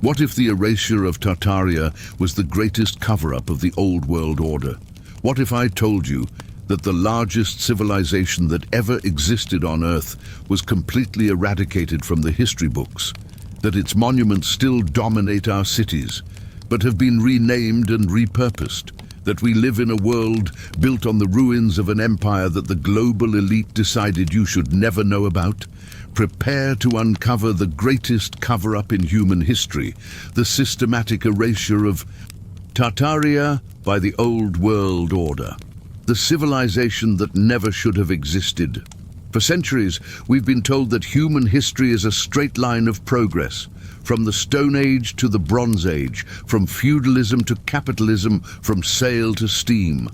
What if the erasure of Tartaria was the greatest cover-up of the old world order? What if I told you that the largest civilization that ever existed on Earth was completely eradicated from the history books, that its monuments still dominate our cities, but have been renamed and repurposed, that we live in a world built on the ruins of an empire that the global elite decided you should never know about? Prepare to uncover the greatest cover-up in human history, the systematic erasure of Tartaria by the old world order, the civilization that never should have existed. For centuries, we've been told that human history is a straight line of progress, from the Stone Age to the Bronze Age, from feudalism to capitalism, from sail to steam.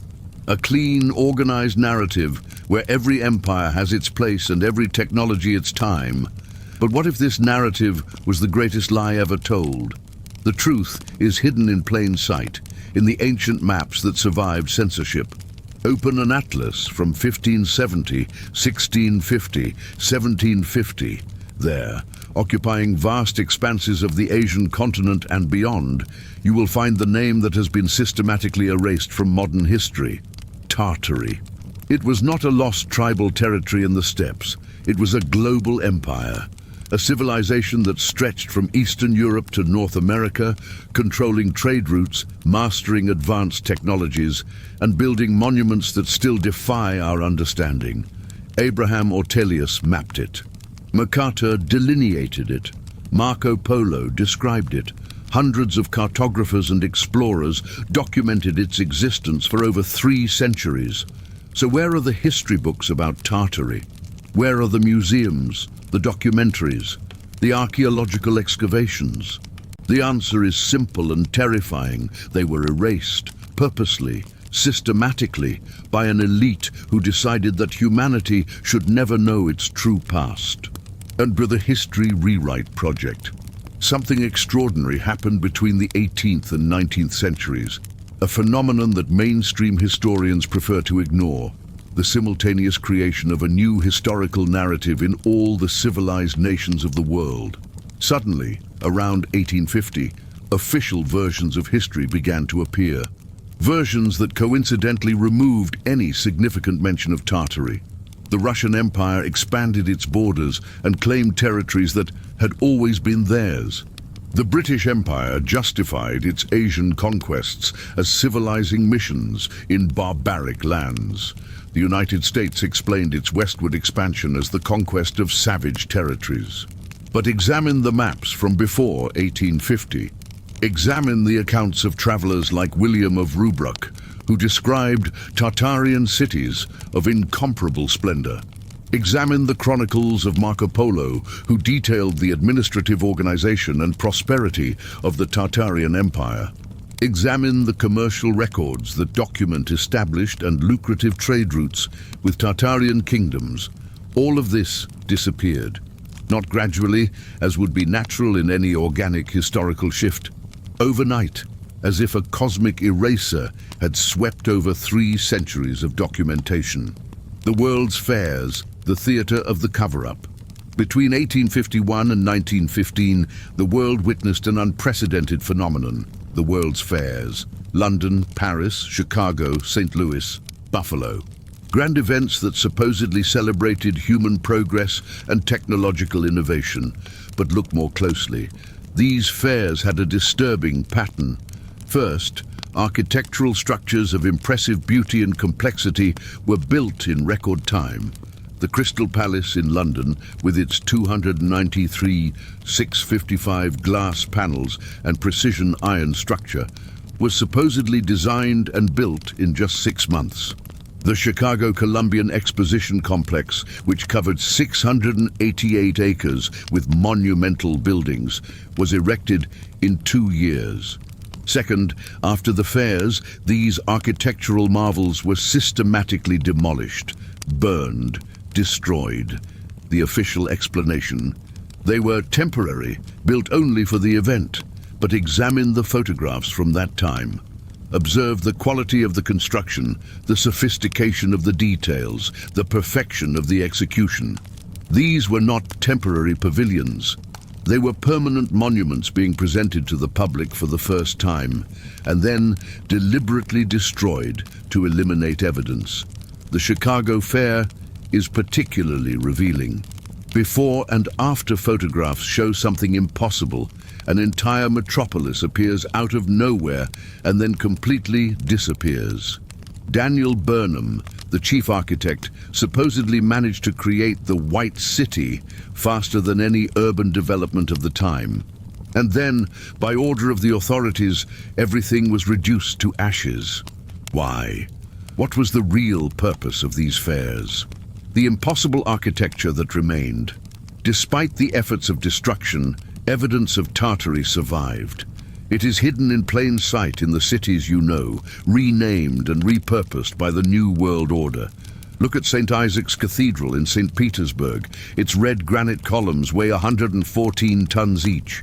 A clean, organized narrative where every empire has its place and every technology its time. But what if this narrative was the greatest lie ever told? The truth is hidden in plain sight, in the ancient maps that survived censorship. Open an atlas from 1570, 1650, 1750. There, occupying vast expanses of the Asian continent and beyond, you will find the name that has been systematically erased from modern history: Tartary. It was not a lost tribal territory in the steppes. It was a global empire, a civilization that stretched from Eastern Europe to North America, controlling trade routes, mastering advanced technologies, and building monuments that still defy our understanding. Abraham Ortelius mapped it. Mercator delineated it. Marco Polo described it. Hundreds of cartographers and explorers documented its existence for over 3 centuries. So where are the history books about Tartary? Where are the museums, the documentaries, the archaeological excavations? The answer is simple and terrifying. They were erased, purposely, systematically, by an elite who decided that humanity should never know its true past. And with a history rewrite project, something extraordinary happened between the 18th and 19th centuries, a phenomenon that mainstream historians prefer to ignore: the simultaneous creation of a new historical narrative in all the civilized nations of the world. Suddenly, around 1850, official versions of history began to appear. Versions that coincidentally removed any significant mention of Tartary. The Russian Empire expanded its borders and claimed territories that had always been theirs. The British Empire justified its Asian conquests as civilizing missions in barbaric lands. The United States explained its westward expansion as the conquest of savage territories. But examine the maps from before 1850. Examine the accounts of travelers like William of Rubruck, who described Tartarian cities of incomparable splendor. Examine the chronicles of Marco Polo, who detailed the administrative organization and prosperity of the Tartarian Empire. Examine the commercial records that document established and lucrative trade routes with Tartarian kingdoms. All of this disappeared. Not gradually, as would be natural in any organic historical shift. Overnight, as if a cosmic eraser had swept over 3 centuries of documentation. The world's fairs, the theater of the cover-up. Between 1851 and 1915, the world witnessed an unprecedented phenomenon: the world's fairs. London, Paris, Chicago, St. Louis, Buffalo. Grand events that supposedly celebrated human progress and technological innovation. But look more closely. These fairs had a disturbing pattern. First, architectural structures of impressive beauty and complexity were built in record time. The Crystal Palace in London, with its 293 655 glass panels and precision iron structure, was supposedly designed and built in just 6 months. The Chicago Columbian Exposition Complex, which covered 688 acres with monumental buildings, was erected in 2 years. Second, after the fairs, these architectural marvels were systematically demolished, burned, destroyed. The official explanation: they were temporary, built only for the event. But examine the photographs from that time. Observe the quality of the construction, the sophistication of the details, the perfection of the execution. These were not temporary pavilions. They were permanent monuments being presented to the public for the first time, and then deliberately destroyed to eliminate evidence. The Chicago Fair is particularly revealing. Before and after photographs show something impossible. An entire metropolis appears out of nowhere and then completely disappears. Daniel Burnham, the chief architect, supposedly managed to create the White City faster than any urban development of the time. And then, by order of the authorities, everything was reduced to ashes. Why? What was the real purpose of these fairs? The impossible architecture that remained. Despite the efforts of destruction, evidence of Tartary survived. It is hidden in plain sight in the cities you know, renamed and repurposed by the New World Order. Look at St. Isaac's Cathedral in St. Petersburg. Its red granite columns weigh 114 tons each.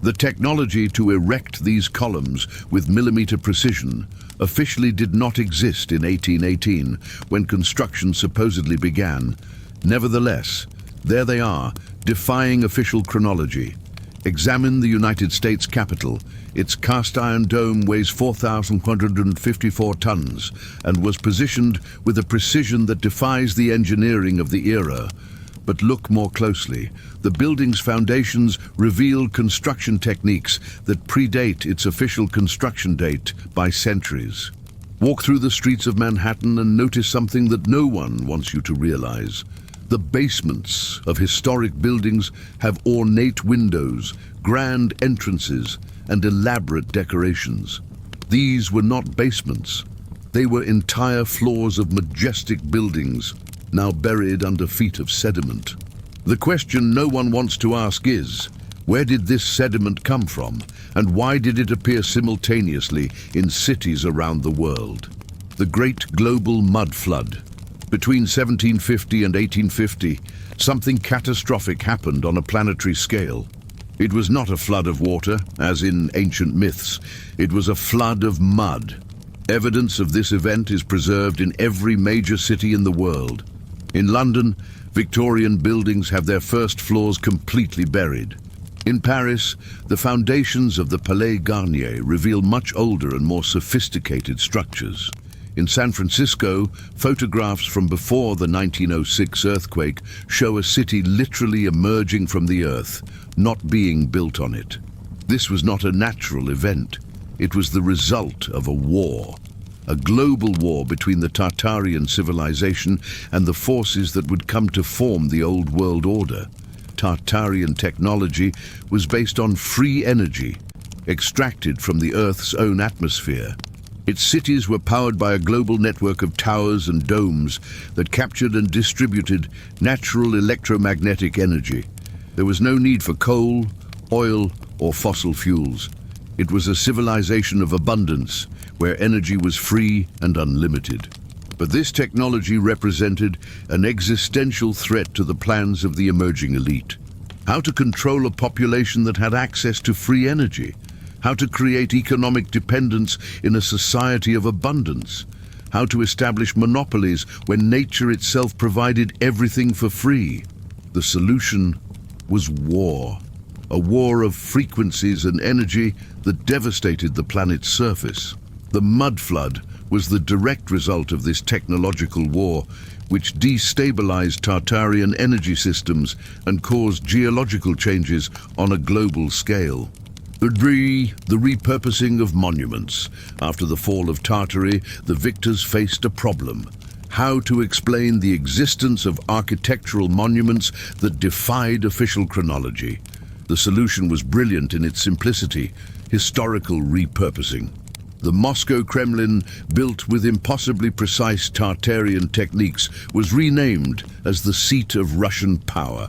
The technology to erect these columns with millimeter precision officially did not exist in 1818, when construction supposedly began. Nevertheless, there they are, defying official chronology. Examine the United States Capitol. Its cast-iron dome weighs 4,154 tons and was positioned with a precision that defies the engineering of the era. But look more closely. The building's foundations reveal construction techniques that predate its official construction date by centuries. Walk through the streets of Manhattan and notice something that no one wants you to realize. The basements of historic buildings have ornate windows, grand entrances, and elaborate decorations. These were not basements. They were entire floors of majestic buildings, now buried under feet of sediment. The question no one wants to ask is, where did this sediment come from, and why did it appear simultaneously in cities around the world? The Great Global Mud Flood. Between 1750 and 1850, something catastrophic happened on a planetary scale. It was not a flood of water, as in ancient myths. It was a flood of mud. Evidence of this event is preserved in every major city in the world. In London, Victorian buildings have their first floors completely buried. In Paris, the foundations of the Palais Garnier reveal much older and more sophisticated structures. In San Francisco, photographs from before the 1906 earthquake show a city literally emerging from the earth, not being built on it. This was not a natural event. It was the result of a war. A global war between the Tartarian civilization and the forces that would come to form the Old World Order. Tartarian technology was based on free energy, extracted from the Earth's own atmosphere. Its cities were powered by a global network of towers and domes that captured and distributed natural electromagnetic energy. There was no need for coal, oil, or fossil fuels. It was a civilization of abundance, where energy was free and unlimited. But this technology represented an existential threat to the plans of the emerging elite. How to control a population that had access to free energy? How to create economic dependence in a society of abundance? How to establish monopolies when nature itself provided everything for free? The solution was war. A war of frequencies and energy that devastated the planet's surface. The mud flood was the direct result of this technological war, which destabilized Tartarian energy systems and caused geological changes on a global scale. The repurposing of monuments. After the fall of Tartary, the victors faced a problem. How to explain the existence of architectural monuments that defied official chronology. The solution was brilliant in its simplicity: historical repurposing. The Moscow Kremlin, built with impossibly precise Tartarian techniques, was renamed as the seat of Russian power.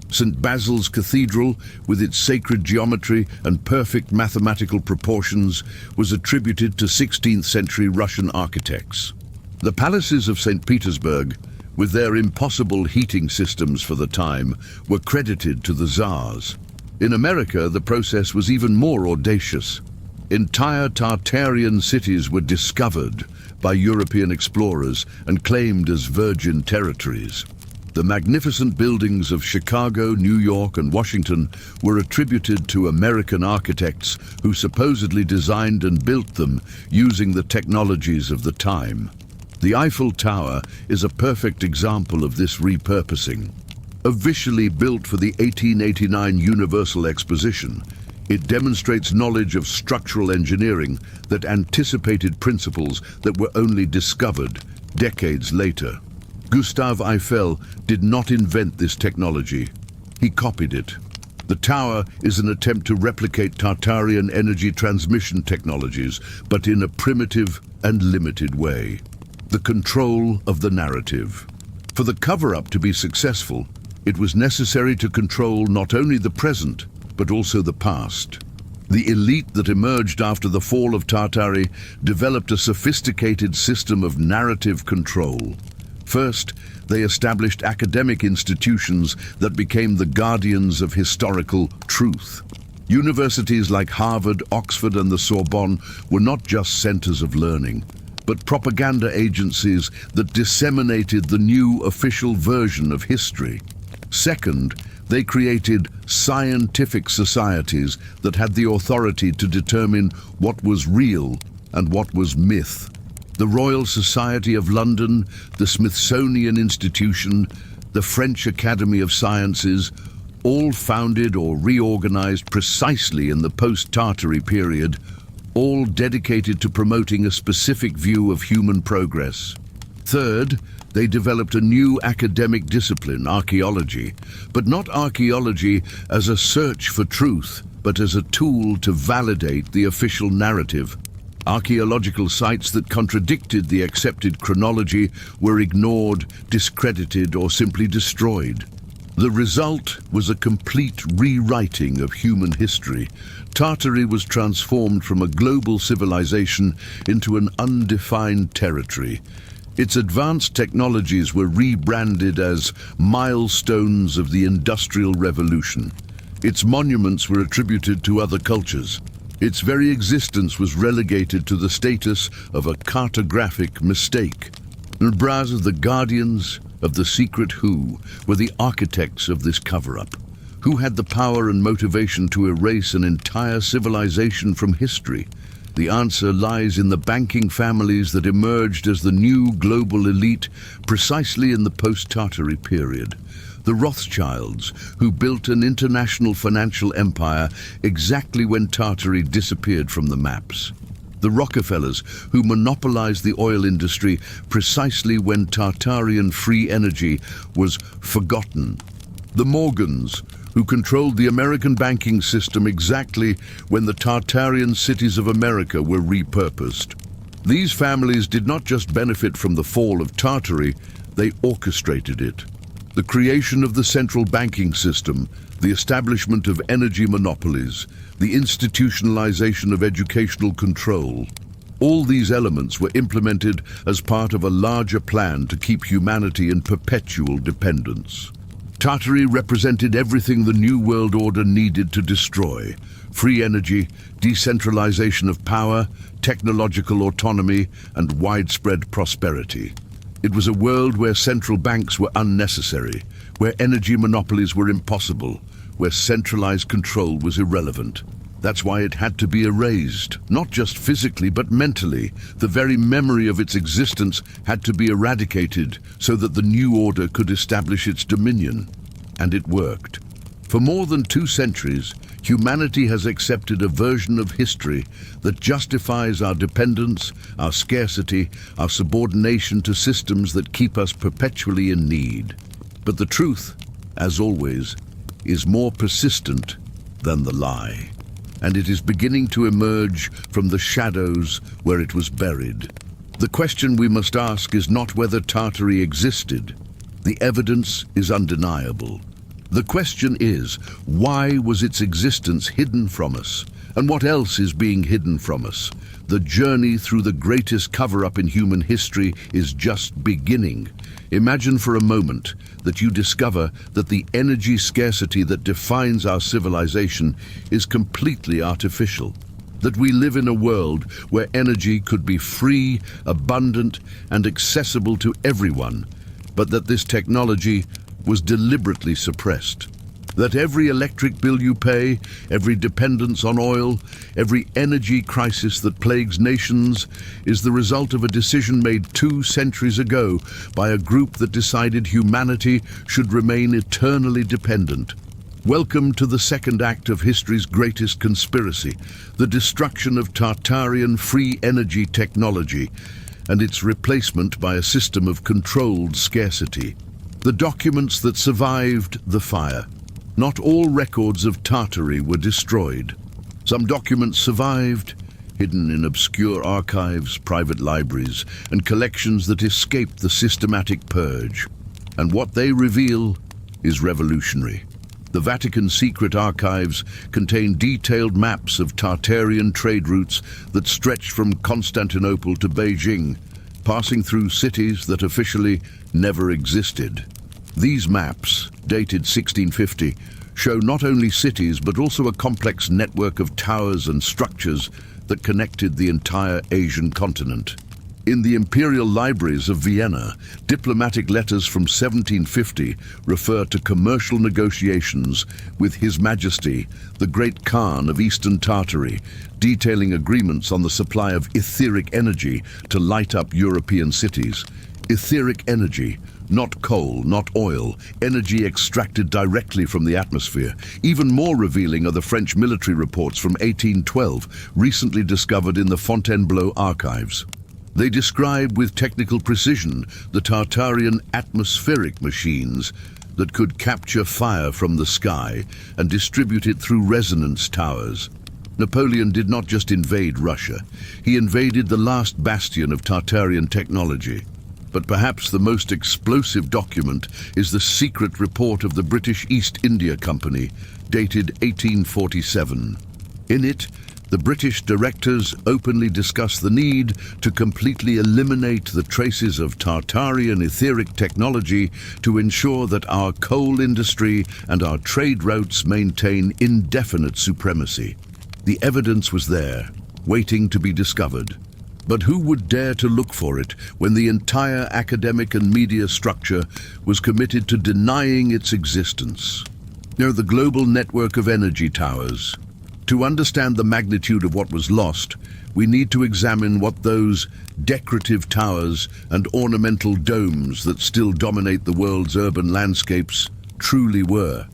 St. Basil's Cathedral, with its sacred geometry and perfect mathematical proportions, was attributed to 16th century Russian architects. The palaces of St. Petersburg, with their impossible heating systems for the time, were credited to the Tsars. In America, the process was even more audacious. Entire Tartarian cities were discovered by European explorers and claimed as virgin territories. The magnificent buildings of Chicago, New York, and Washington were attributed to American architects who supposedly designed and built them using the technologies of the time. The Eiffel Tower is a perfect example of this repurposing. Officially built for the 1889 Universal Exposition, it demonstrates knowledge of structural engineering that anticipated principles that were only discovered decades later. Gustave Eiffel did not invent this technology. He copied it. The tower is an attempt to replicate Tartarian energy transmission technologies, but in a primitive and limited way. The control of the narrative. For the cover-up to be successful, it was necessary to control not only the present, but also the past. The elite that emerged after the fall of Tartary developed a sophisticated system of narrative control. First, they established academic institutions that became the guardians of historical truth. Universities like Harvard, Oxford, and the Sorbonne were not just centers of learning, but propaganda agencies that disseminated the new official version of history. Second, they created scientific societies that had the authority to determine what was real and what was myth. The Royal Society of London, the Smithsonian Institution, the French Academy of Sciences, all founded or reorganized precisely in the post-Tartary period, all dedicated to promoting a specific view of human progress. Third, they developed a new academic discipline, archaeology, but not archaeology as a search for truth, but as a tool to validate the official narrative. Archaeological sites that contradicted the accepted chronology were ignored, discredited, or simply destroyed. The result was a complete rewriting of human history. Tartary was transformed from a global civilization into an undefined territory. Its advanced technologies were rebranded as milestones of the Industrial Revolution. Its monuments were attributed to other cultures. Its very existence was relegated to the status of a cartographic mistake. And the guardians of the secret who were the architects of this cover-up. Who had the power and motivation to erase an entire civilization from history? The answer lies in the banking families that emerged as the new global elite precisely in the post-Tartary period. The Rothschilds, who built an international financial empire exactly when Tartary disappeared from the maps. The Rockefellers, who monopolized the oil industry precisely when Tartarian free energy was forgotten. The Morgans, who controlled the American banking system exactly when the Tartarian cities of America were repurposed. These families did not just benefit from the fall of Tartary, they orchestrated it. The creation of the central banking system, the establishment of energy monopolies, the institutionalization of educational control. All these elements were implemented as part of a larger plan to keep humanity in perpetual dependence. Tartary represented everything the New World Order needed to destroy: free energy, decentralization of power, technological autonomy, and widespread prosperity. It was a world where central banks were unnecessary, where energy monopolies were impossible, where centralized control was irrelevant. That's why it had to be erased, not just physically but mentally. The very memory of its existence had to be eradicated so that the new order could establish its dominion. And it worked. For more than 2 centuries, humanity has accepted a version of history that justifies our dependence, our scarcity, our subordination to systems that keep us perpetually in need. But the truth, as always, is more persistent than the lie. And it is beginning to emerge from the shadows where it was buried. The question we must ask is not whether Tartary existed. The evidence is undeniable. The question is, why was its existence hidden from us? And what else is being hidden from us? The journey through the greatest cover-up in human history is just beginning. Imagine for a moment that you discover that the energy scarcity that defines our civilization is completely artificial. That we live in a world where energy could be free, abundant, and accessible to everyone, but that this technology was deliberately suppressed. That every electric bill you pay, every dependence on oil, every energy crisis that plagues nations is the result of a decision made 2 centuries ago by a group that decided humanity should remain eternally dependent. Welcome to the second act of history's greatest conspiracy, the destruction of Tartarian free energy technology and its replacement by a system of controlled scarcity. The documents that survived the fire. Not all records of Tartary were destroyed. Some documents survived, hidden in obscure archives, private libraries, and collections that escaped the systematic purge. And what they reveal is revolutionary. The Vatican's secret archives contain detailed maps of Tartarian trade routes that stretch from Constantinople to Beijing, passing through cities that officially never existed. These maps, dated 1650, show not only cities but also a complex network of towers and structures that connected the entire Asian continent. In the imperial libraries of Vienna, diplomatic letters from 1750 refer to commercial negotiations with His Majesty, the Great Khan of Eastern Tartary, detailing agreements on the supply of etheric energy to light up European cities. Etheric energy, not coal, not oil, energy extracted directly from the atmosphere. Even more revealing are the French military reports from 1812, recently discovered in the Fontainebleau archives. They describe with technical precision the Tartarian atmospheric machines that could capture fire from the sky and distribute it through resonance towers. Napoleon did not just invade Russia, he invaded the last bastion of Tartarian technology. But perhaps the most explosive document is the secret report of the British East India Company, dated 1847. In it, the British directors openly discuss the need to completely eliminate the traces of Tartarian etheric technology to ensure that our coal industry and our trade routes maintain indefinite supremacy. The evidence was there, waiting to be discovered. But who would dare to look for it when the entire academic and media structure was committed to denying its existence? The global network of energy towers. To understand the magnitude of what was lost, we need to examine what those decorative towers and ornamental domes that still dominate the world's urban landscapes truly were.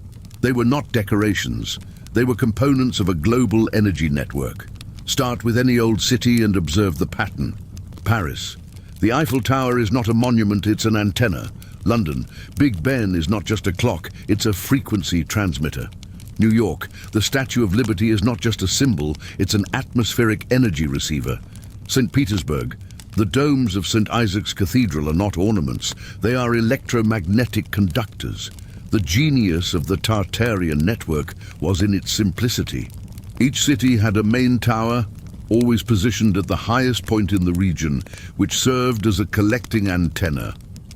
They were not decorations. They were components of a global energy network. Start with any old city and observe the pattern. Paris. The Eiffel Tower is not a monument, it's an antenna. London. Big Ben is not just a clock, it's a frequency transmitter. New York. The Statue of Liberty is not just a symbol, it's an atmospheric energy receiver. St. Petersburg. The domes of St. Isaac's Cathedral are not ornaments, they are electromagnetic conductors. The genius of the Tartarian network was in its simplicity. Each city had a main tower, always positioned at the highest point in the region, which served as a collecting antenna.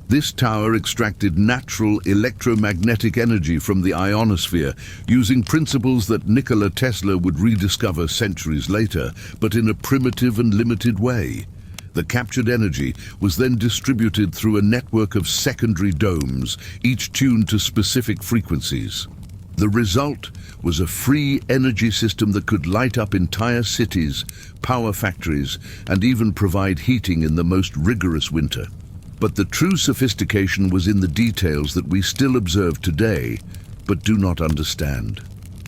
This tower extracted natural electromagnetic energy from the ionosphere, using principles that Nikola Tesla would rediscover centuries later, but in a primitive and limited way. The captured energy was then distributed through a network of secondary domes, each tuned to specific frequencies. The result was a free energy system that could light up entire cities, power factories, and even provide heating in the most rigorous winter. But the true sophistication was in the details that we still observe today, but do not understand.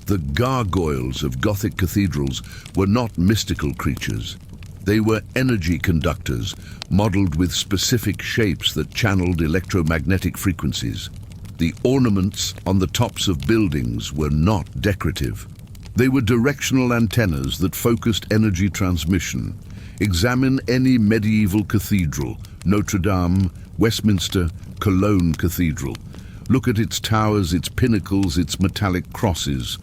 The gargoyles of Gothic cathedrals were not mystical creatures. They were energy conductors, modeled with specific shapes that channeled electromagnetic frequencies. The ornaments on the tops of buildings were not decorative. They were directional antennas that focused energy transmission. Examine any medieval cathedral, Notre Dame, Westminster, Cologne Cathedral. Look at its towers, its pinnacles, its metallic crosses.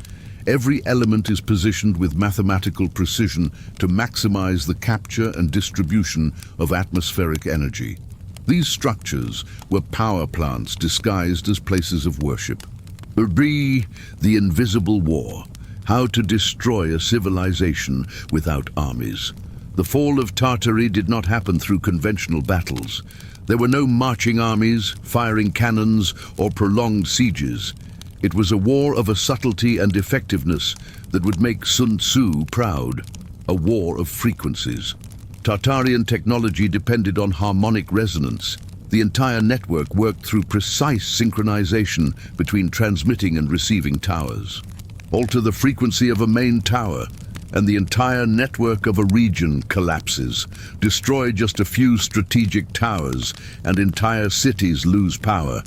Every element is positioned with mathematical precision to maximize the capture and distribution of atmospheric energy. These structures were power plants disguised as places of worship. The Invisible War, how to destroy a civilization without armies. The fall of Tartary did not happen through conventional battles. There were no marching armies, firing cannons, or prolonged sieges. It was a war of a subtlety and effectiveness that would make Sun Tzu proud, a war of frequencies. Tartarian technology depended on harmonic resonance. The entire network worked through precise synchronization between transmitting and receiving towers. Alter the frequency of a main tower, and the entire network of a region collapses. Destroy just a few strategic towers, and entire cities lose power.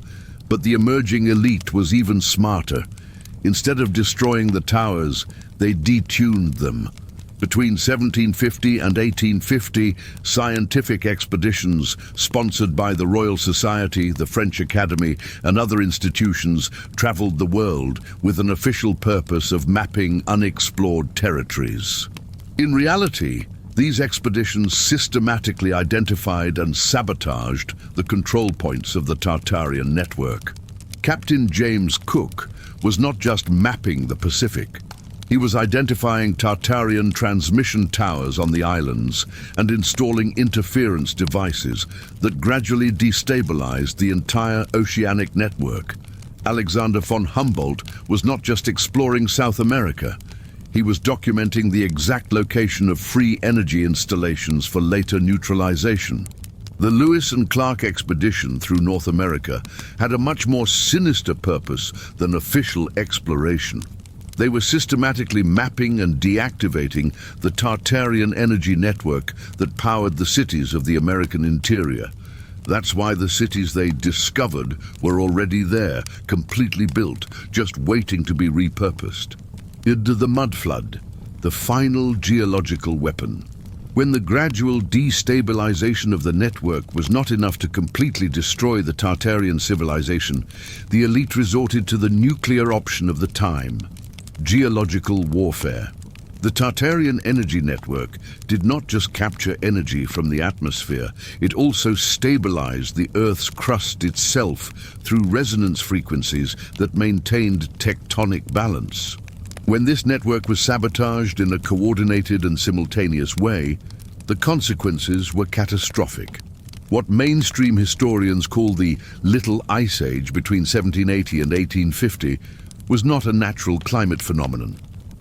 But the emerging elite was even smarter. Instead of destroying the towers, they detuned them. Between 1750 and 1850, scientific expeditions, sponsored by the Royal Society, the French Academy, and other institutions, traveled the world with an official purpose of mapping unexplored territories. In reality, these expeditions systematically identified and sabotaged the control points of the Tartarian network. Captain James Cook was not just mapping the Pacific. He was identifying Tartarian transmission towers on the islands and installing interference devices that gradually destabilized the entire oceanic network. Alexander von Humboldt was not just exploring South America. He was documenting the exact location of free energy installations for later neutralization. The Lewis and Clark expedition through North America had a much more sinister purpose than official exploration. They were systematically mapping and deactivating the Tartarian energy network that powered the cities of the American interior. That's why the cities they discovered were already there, completely built, just waiting to be repurposed. The mud flood, the final geological weapon. When the gradual destabilization of the network was not enough to completely destroy the Tartarian civilization, the elite resorted to the nuclear option of the time: geological warfare. The Tartarian energy network did not just capture energy from the atmosphere, it also stabilized the Earth's crust itself through resonance frequencies that maintained tectonic balance. When this network was sabotaged in a coordinated and simultaneous way, the consequences were catastrophic. What mainstream historians call the Little Ice Age between 1780 and 1850 was not a natural climate phenomenon.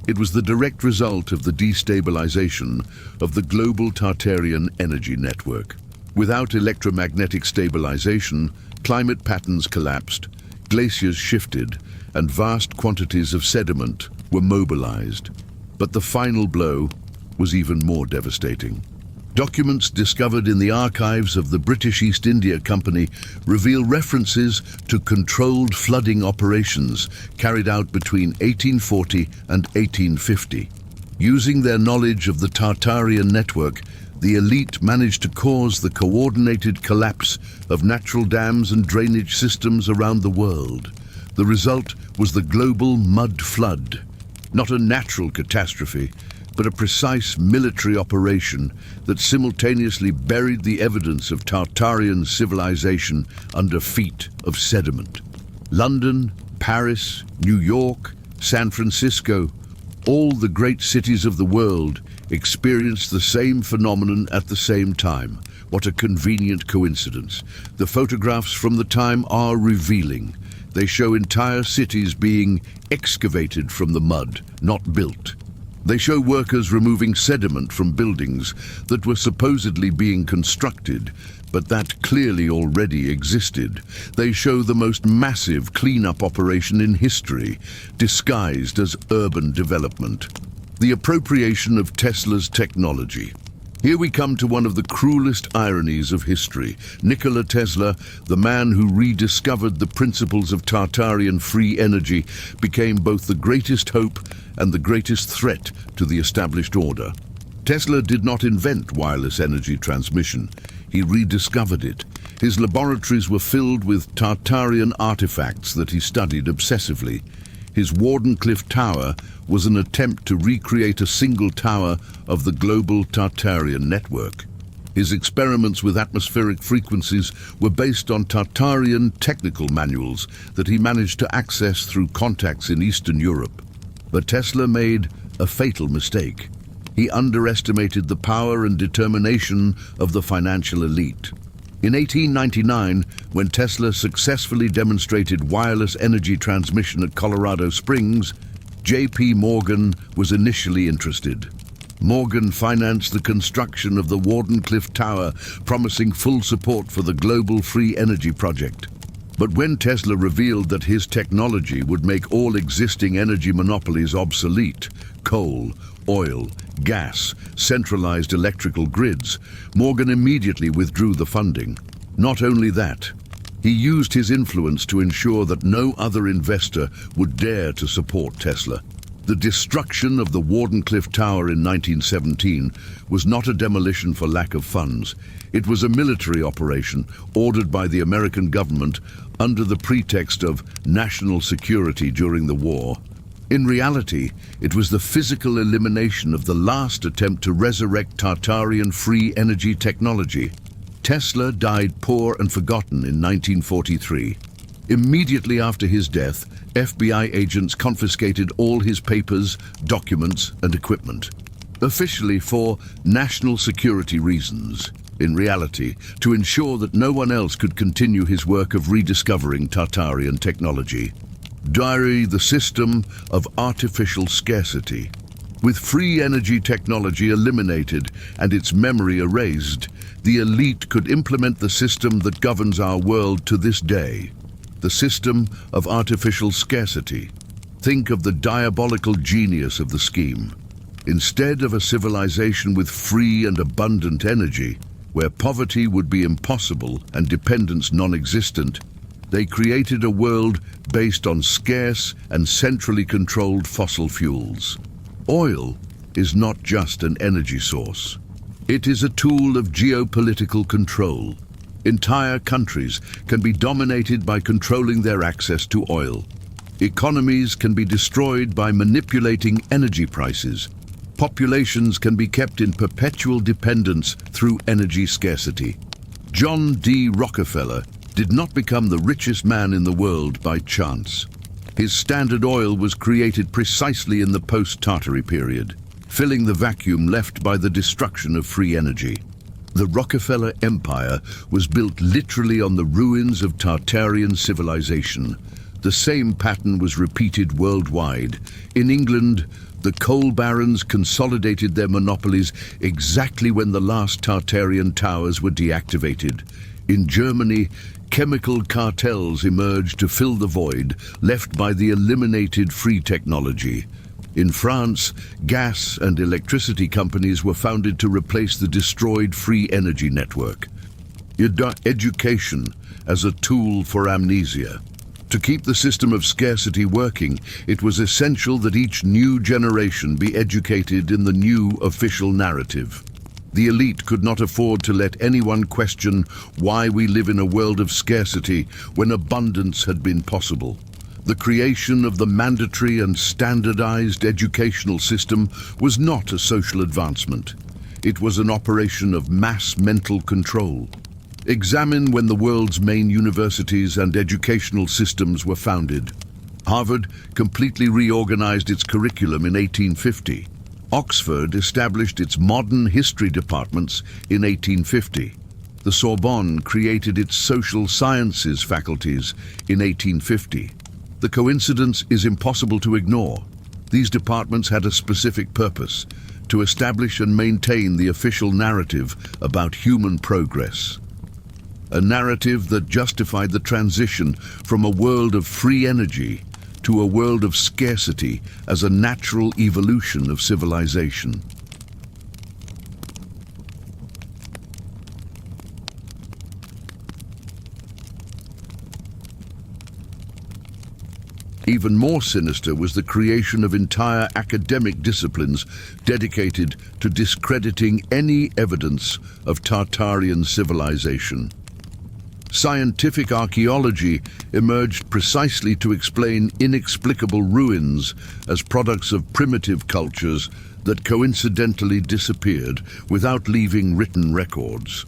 It was the direct result of the destabilization of the global Tartarian energy network. Without electromagnetic stabilization, climate patterns collapsed, glaciers shifted, and vast quantities of sediment were mobilized. But the final blow was even more devastating. Documents discovered in the archives of the British East India Company reveal references to controlled flooding operations carried out between 1840 and 1850. Using their knowledge of the Tartarian network, the elite managed to cause the coordinated collapse of natural dams and drainage systems around the world. The result was the global mud flood. Not a natural catastrophe, but a precise military operation that simultaneously buried the evidence of Tartarian civilization under feet of sediment. London, Paris, New York, San Francisco, all the great cities of the world experienced the same phenomenon at the same time. What a convenient coincidence. The photographs from the time are revealing. They show entire cities being excavated from the mud, not built. They show workers removing sediment from buildings that were supposedly being constructed, but that clearly already existed. They show the most massive cleanup operation in history, disguised as urban development. The appropriation of Tesla's technology. Here we come to one of the cruelest ironies of history. Nikola Tesla, the man who rediscovered the principles of Tartarian free energy, became both the greatest hope and the greatest threat to the established order. Tesla did not invent wireless energy transmission. He rediscovered it. His laboratories were filled with Tartarian artifacts that he studied obsessively. His Wardenclyffe Tower was an attempt to recreate a single tower of the global Tartarian network. His experiments with atmospheric frequencies were based on Tartarian technical manuals that he managed to access through contacts in Eastern Europe. But Tesla made a fatal mistake. He underestimated the power and determination of the financial elite. In 1899, when Tesla successfully demonstrated wireless energy transmission at Colorado Springs, J.P. Morgan was initially interested. Morgan financed the construction of the Wardenclyffe Tower, promising full support for the global free energy project. But when Tesla revealed that his technology would make all existing energy monopolies obsolete, coal, oil, gas, centralized electrical grids, Morgan immediately withdrew the funding. Not only that, he used his influence to ensure that no other investor would dare to support Tesla. The destruction of the Wardenclyffe Tower in 1917 was not a demolition for lack of funds. It was a military operation ordered by the American government under the pretext of national security during the war. In reality, it was the physical elimination of the last attempt to resurrect Tartarian free energy technology. Tesla died poor and forgotten in 1943. Immediately after his death, FBI agents confiscated all his papers, documents, and equipment, officially for national security reasons. In reality, to ensure that no one else could continue his work of rediscovering Tartarian technology. Diary: the system of artificial scarcity. With free energy technology eliminated and its memory erased, the elite could implement the system that governs our world to this day. The system of artificial scarcity. Think of the diabolical genius of the scheme. Instead of a civilization with free and abundant energy, where poverty would be impossible and dependence non-existent, they created a world based on scarce and centrally controlled fossil fuels. Oil is not just an energy source. It is a tool of geopolitical control. Entire countries can be dominated by controlling their access to oil. Economies can be destroyed by manipulating energy prices. Populations can be kept in perpetual dependence through energy scarcity. John D. Rockefeller did not become the richest man in the world by chance. His Standard Oil was created precisely in the post-Tartary period, filling the vacuum left by the destruction of free energy. The Rockefeller Empire was built literally on the ruins of Tartarian civilization. The same pattern was repeated worldwide. In England, the coal barons consolidated their monopolies exactly when the last Tartarian towers were deactivated. In Germany, chemical cartels emerged to fill the void left by the eliminated free technology. In France, gas and electricity companies were founded to replace the destroyed free energy network. Education as a tool for amnesia. To keep the system of scarcity working, it was essential that each new generation be educated in the new official narrative. The elite could not afford to let anyone question why we live in a world of scarcity when abundance had been possible. The creation of the mandatory and standardized educational system was not a social advancement. It was an operation of mass mental control. Examine when the world's main universities and educational systems were founded. Harvard completely reorganized its curriculum in 1850. Oxford established its modern history departments in 1850. The Sorbonne created its social sciences faculties in 1850. The coincidence is impossible to ignore. These departments had a specific purpose: to establish and maintain the official narrative about human progress. A narrative that justified the transition from a world of free energy to a world of scarcity as a natural evolution of civilization. Even more sinister was the creation of entire academic disciplines dedicated to discrediting any evidence of Tartarian civilization. Scientific archaeology emerged precisely to explain inexplicable ruins as products of primitive cultures that coincidentally disappeared without leaving written records.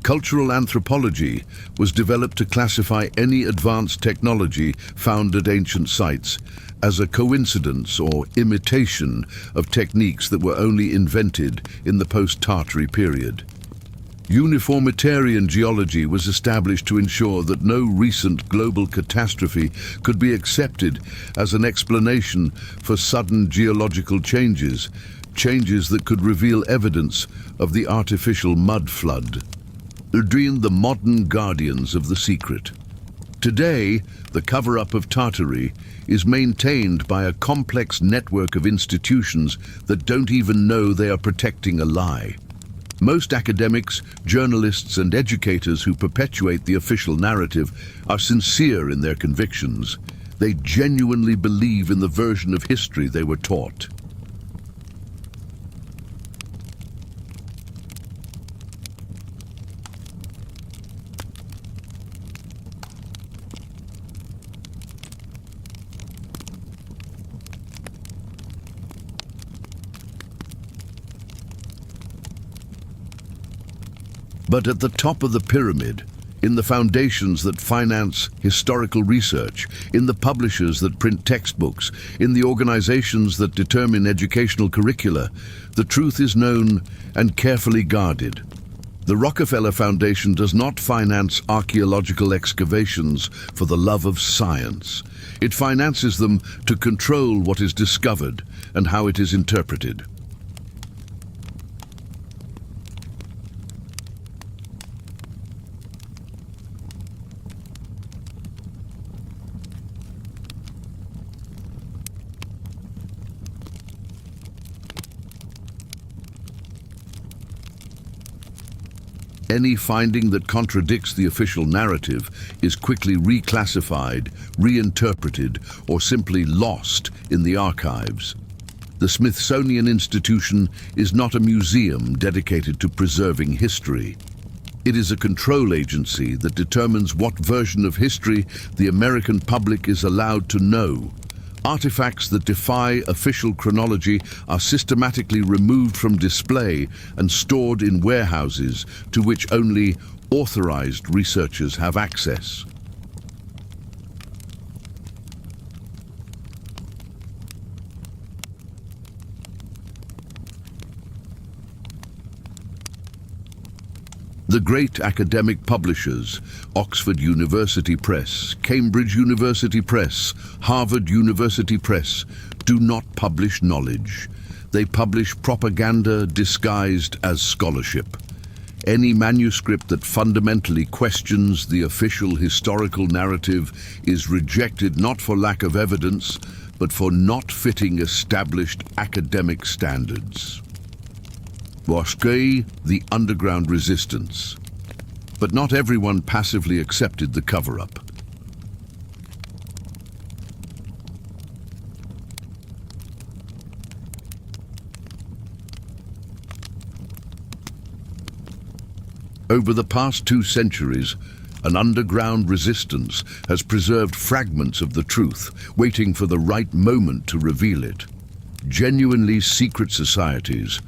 Cultural anthropology was developed to classify any advanced technology found at ancient sites as a coincidence or imitation of techniques that were only invented in the post-Tartary period. Uniformitarian geology was established to ensure that no recent global catastrophe could be accepted as an explanation for sudden geological changes that could reveal evidence of the artificial mud flood. Dream the modern guardians of the secret. Today, the cover-up of Tartary is maintained by a complex network of institutions that don't even know they are protecting a lie. Most academics, journalists, and educators who perpetuate the official narrative are sincere in their convictions. They genuinely believe in the version of history they were taught. But at the top of the pyramid, in the foundations that finance historical research, in the publishers that print textbooks, in the organizations that determine educational curricula, the truth is known and carefully guarded. The Rockefeller Foundation does not finance archaeological excavations for the love of science. It finances them to control what is discovered and how it is interpreted. Any finding that contradicts the official narrative is quickly reclassified, reinterpreted, or simply lost in the archives. The Smithsonian Institution is not a museum dedicated to preserving history. It is a control agency that determines what version of history the American public is allowed to know. Artifacts that defy official chronology are systematically removed from display and stored in warehouses to which only authorized researchers have access. The great academic publishers, Oxford University Press, Cambridge University Press, Harvard University Press, do not publish knowledge. They publish propaganda disguised as scholarship. Any manuscript that fundamentally questions the official historical narrative is rejected not for lack of evidence, but for not fitting established academic standards. Bosquet, the underground resistance. But not everyone passively accepted the cover-up. Over the past 2 centuries, an underground resistance has preserved fragments of the truth, waiting for the right moment to reveal it. Genuinely secret societies,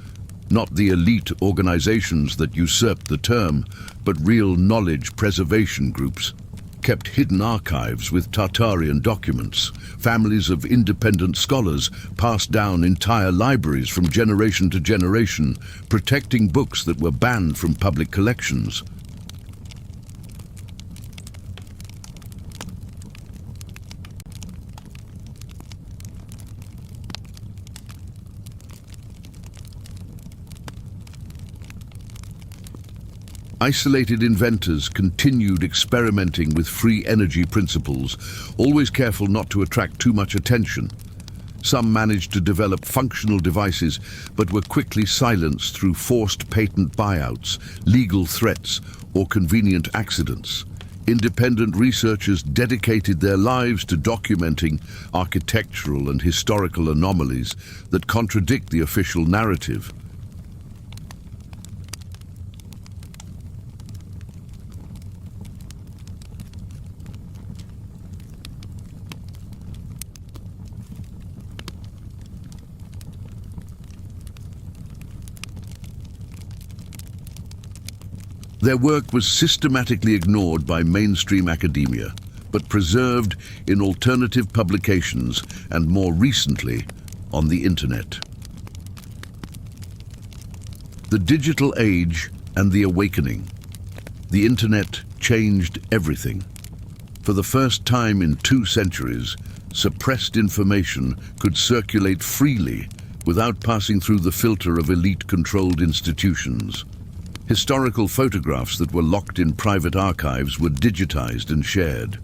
not the elite organizations that usurped the term, but real knowledge preservation groups, kept hidden archives with Tartarian documents. Families of independent scholars passed down entire libraries from generation to generation, protecting books that were banned from public collections. Isolated inventors continued experimenting with free energy principles, always careful not to attract too much attention. Some managed to develop functional devices, but were quickly silenced through forced patent buyouts, legal threats, or convenient accidents. Independent researchers dedicated their lives to documenting architectural and historical anomalies that contradict the official narrative. Their work was systematically ignored by mainstream academia, but preserved in alternative publications and more recently on the internet. The digital age and the awakening. The internet changed everything. For the first time in 2 centuries, suppressed information could circulate freely without passing through the filter of elite-controlled institutions. Historical photographs that were locked in private archives were digitized and shared.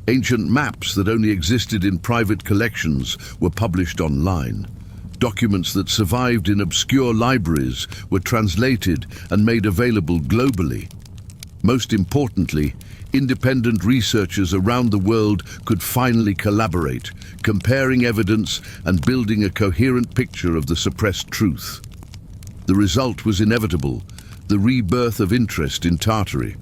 Ancient maps that only existed in private collections were published online. Documents that survived in obscure libraries were translated and made available globally. Most importantly, independent researchers around the world could finally collaborate, comparing evidence and building a coherent picture of the suppressed truth. The result was inevitable: the rebirth of interest in Tartary.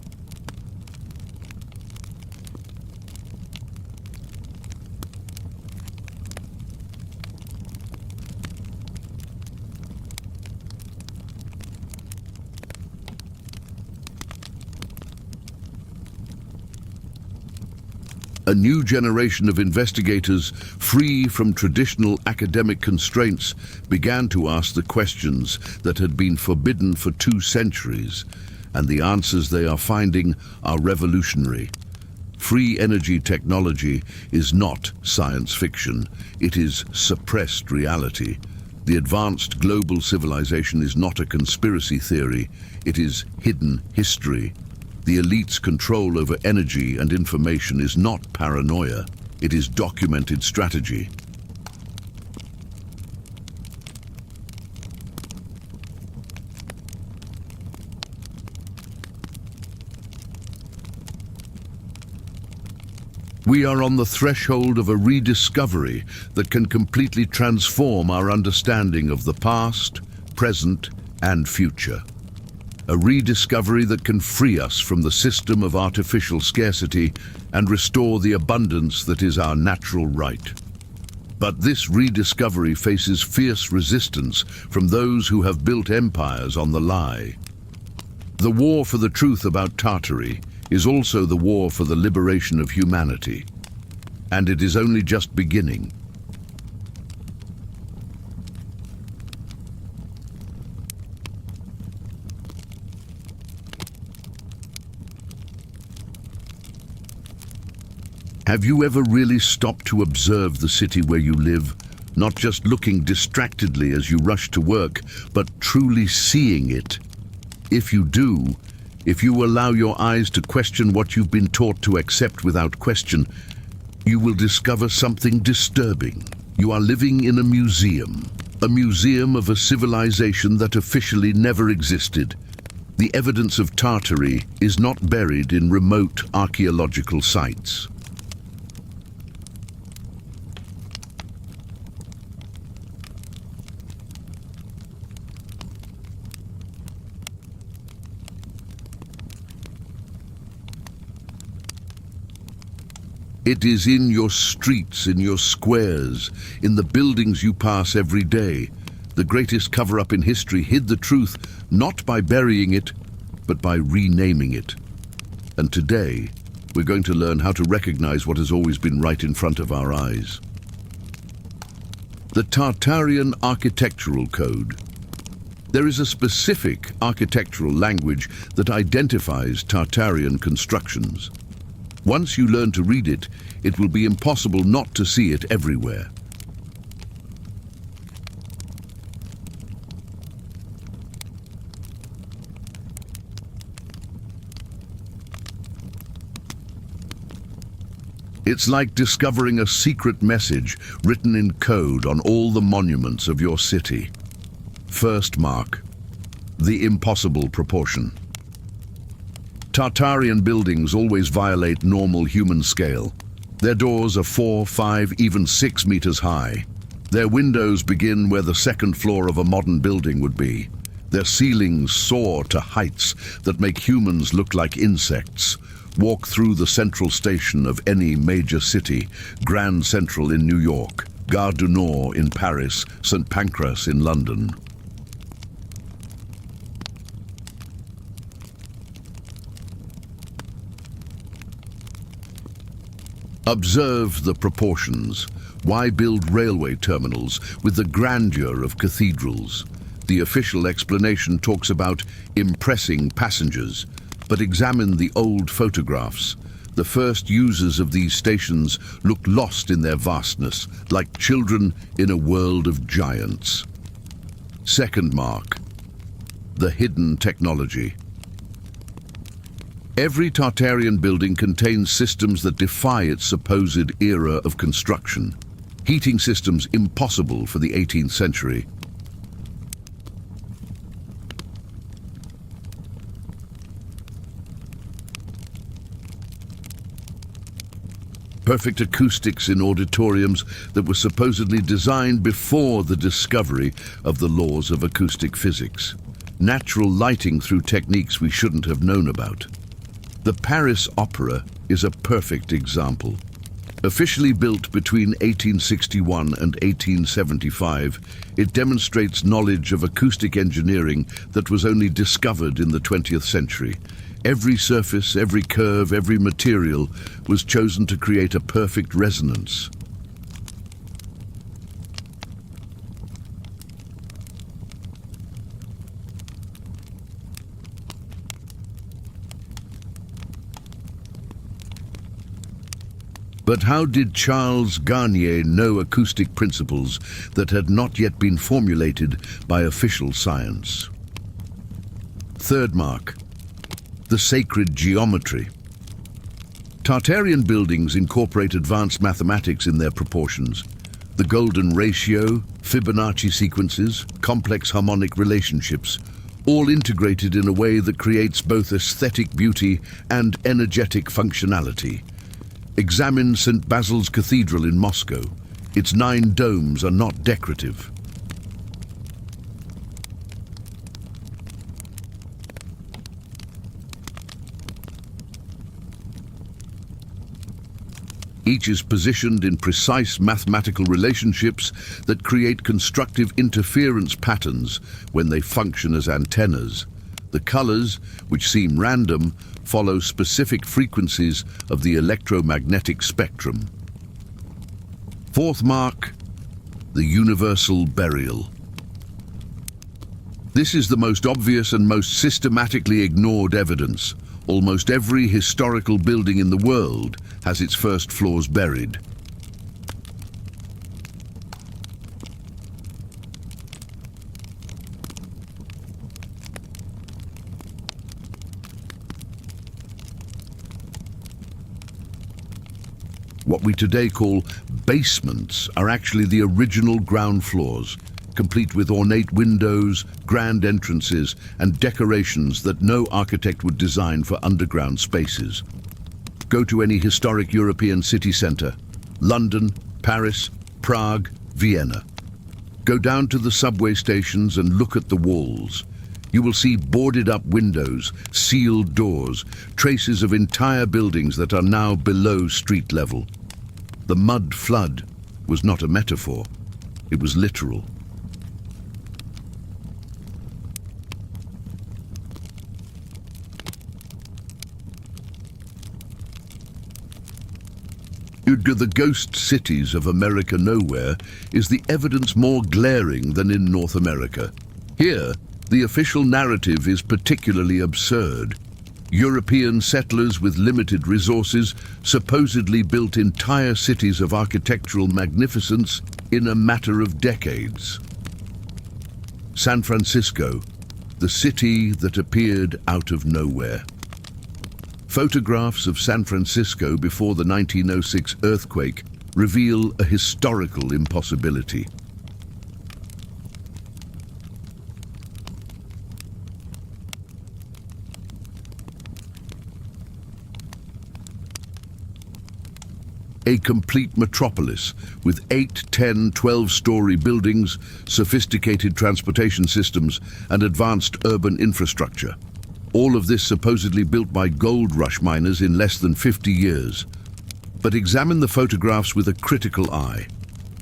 A new generation of investigators, free from traditional academic constraints, began to ask the questions that had been forbidden for 2 centuries, and the answers they are finding are revolutionary. Free energy technology is not science fiction, it is suppressed reality. The advanced global civilization is not a conspiracy theory, it is hidden history. The elite's control over energy and information is not paranoia, it is documented strategy. We are on the threshold of a rediscovery that can completely transform our understanding of the past, present, and future. A rediscovery that can free us from the system of artificial scarcity and restore the abundance that is our natural right. But this rediscovery faces fierce resistance from those who have built empires on the lie. The war for the truth about Tartary is also the war for the liberation of humanity. And it is only just beginning. Have you ever really stopped to observe the city where you live? Not just looking distractedly as you rush to work, but truly seeing it. If you do, if you allow your eyes to question what you've been taught to accept without question, you will discover something disturbing. You are living in a museum of a civilization that officially never existed. The evidence of Tartary is not buried in remote archaeological sites. It is in your streets, in your squares, in the buildings you pass every day. The greatest cover-up in history hid the truth, not by burying it, but by renaming it. And today, we're going to learn how to recognize what has always been right in front of our eyes. The Tartarian Architectural Code. There is a specific architectural language that identifies Tartarian constructions. Once you learn to read it, it will be impossible not to see it everywhere. It's like discovering a secret message written in code on all the monuments of your city. First mark: the impossible proportion. Tartarian buildings always violate normal human scale. Their doors are 4, 5, even 6 meters high. Their windows begin where the second floor of a modern building would be. Their ceilings soar to heights that make humans look like insects. Walk through the central station of any major city, Grand Central in New York, Gare du Nord in Paris, St. Pancras in London. Observe the proportions. Why build railway terminals with the grandeur of cathedrals? The official explanation talks about impressing passengers, but examine the old photographs. The first users of these stations looked lost in their vastness, like children in a world of giants. Second mark, the hidden technology. Every Tartarian building contains systems that defy its supposed era of construction. Heating systems impossible for the 18th century. Perfect acoustics in auditoriums that were supposedly designed before the discovery of the laws of acoustic physics. Natural lighting through techniques we shouldn't have known about. The Paris Opera is a perfect example. Officially built between 1861 and 1875, it demonstrates knowledge of acoustic engineering that was only discovered in the 20th century. Every surface, every curve, every material was chosen to create a perfect resonance. But how did Charles Garnier know acoustic principles that had not yet been formulated by official science? Third mark, the sacred geometry. Tartarian buildings incorporate advanced mathematics in their proportions. The golden ratio, Fibonacci sequences, complex harmonic relationships, all integrated in a way that creates both aesthetic beauty and energetic functionality. Examine St. Basil's Cathedral in Moscow. Its 9 domes are not decorative. Each is positioned in precise mathematical relationships that create constructive interference patterns when they function as antennas. The colors, which seem random, follow specific frequencies of the electromagnetic spectrum. Fourth mark, the universal burial. This is the most obvious and most systematically ignored evidence. Almost every historical building in the world has its first floors buried. What we today call basements are actually the original ground floors, complete with ornate windows, grand entrances, and decorations that no architect would design for underground spaces. Go to any historic European city centre, London, Paris, Prague, Vienna. Go down to the subway stations and look at the walls. You will see boarded up windows, sealed doors, traces of entire buildings that are now below street level. The mud flood was not a metaphor, it was literal. The ghost cities of America Nowhere is the evidence more glaring than in North America. Here, the official narrative is particularly absurd. European settlers with limited resources supposedly built entire cities of architectural magnificence in a matter of decades. San Francisco, the city that appeared out of nowhere. Photographs of San Francisco before the 1906 earthquake reveal a historical impossibility. A complete metropolis with 8, 10, 12-story buildings, sophisticated transportation systems, and advanced urban infrastructure. All of this supposedly built by gold rush miners in less than 50 years. But examine the photographs with a critical eye.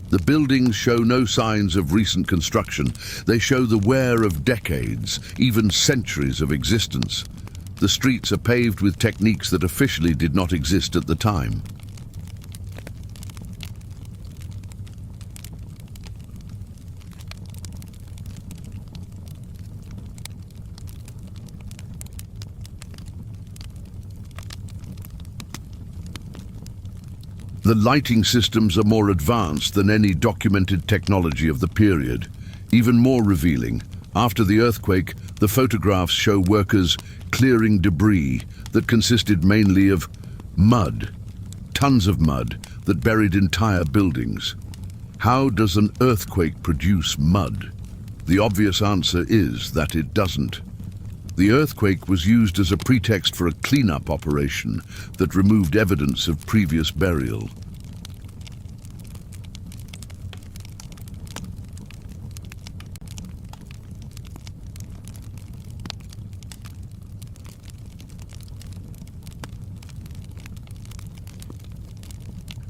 The buildings show no signs of recent construction. They show the wear of decades, even centuries of existence. The streets are paved with techniques that officially did not exist at the time. The lighting systems are more advanced than any documented technology of the period. Even more revealing, after the earthquake, the photographs show workers clearing debris that consisted mainly of mud, tons of mud that buried entire buildings. How does an earthquake produce mud? The obvious answer is that it doesn't. The earthquake was used as a pretext for a cleanup operation that removed evidence of previous burial.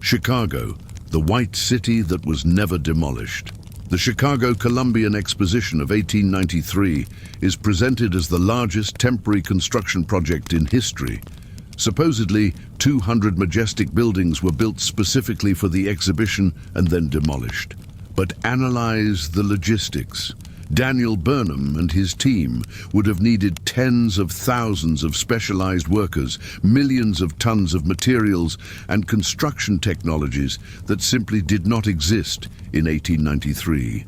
Chicago, the white city that was never demolished. The Chicago Columbian Exposition of 1893 is presented as the largest temporary construction project in history. Supposedly, 200 majestic buildings were built specifically for the exhibition and then demolished. But analyze the logistics. Daniel Burnham and his team would have needed tens of thousands of specialized workers, millions of tons of materials, and construction technologies that simply did not exist in 1893.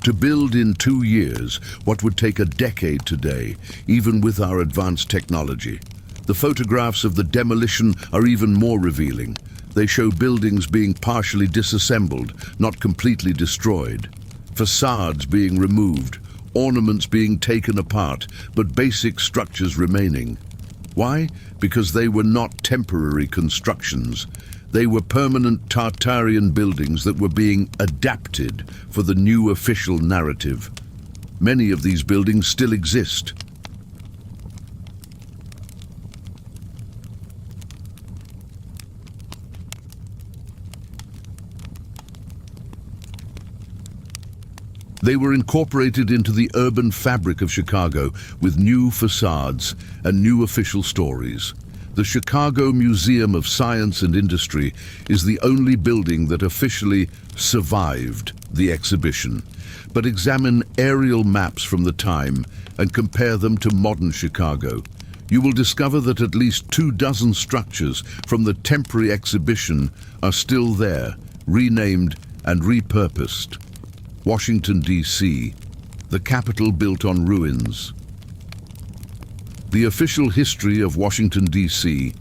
To build in 2 years what would take a decade today, even with our advanced technology. The photographs of the demolition are even more revealing. They show buildings being partially disassembled, not completely destroyed. Facades being removed, ornaments being taken apart, but basic structures remaining. Why? Because they were not temporary constructions. They were permanent Tartarian buildings that were being adapted for the new official narrative. Many of these buildings still exist. They were incorporated into the urban fabric of Chicago with new facades and new official stories. The Chicago Museum of Science and Industry is the only building that officially survived the exhibition. But examine aerial maps from the time and compare them to modern Chicago. You will discover that at least 24 structures from the temporary exhibition are still there, renamed and repurposed. Washington, D.C., the capital built on ruins. The official history of Washington, D.C.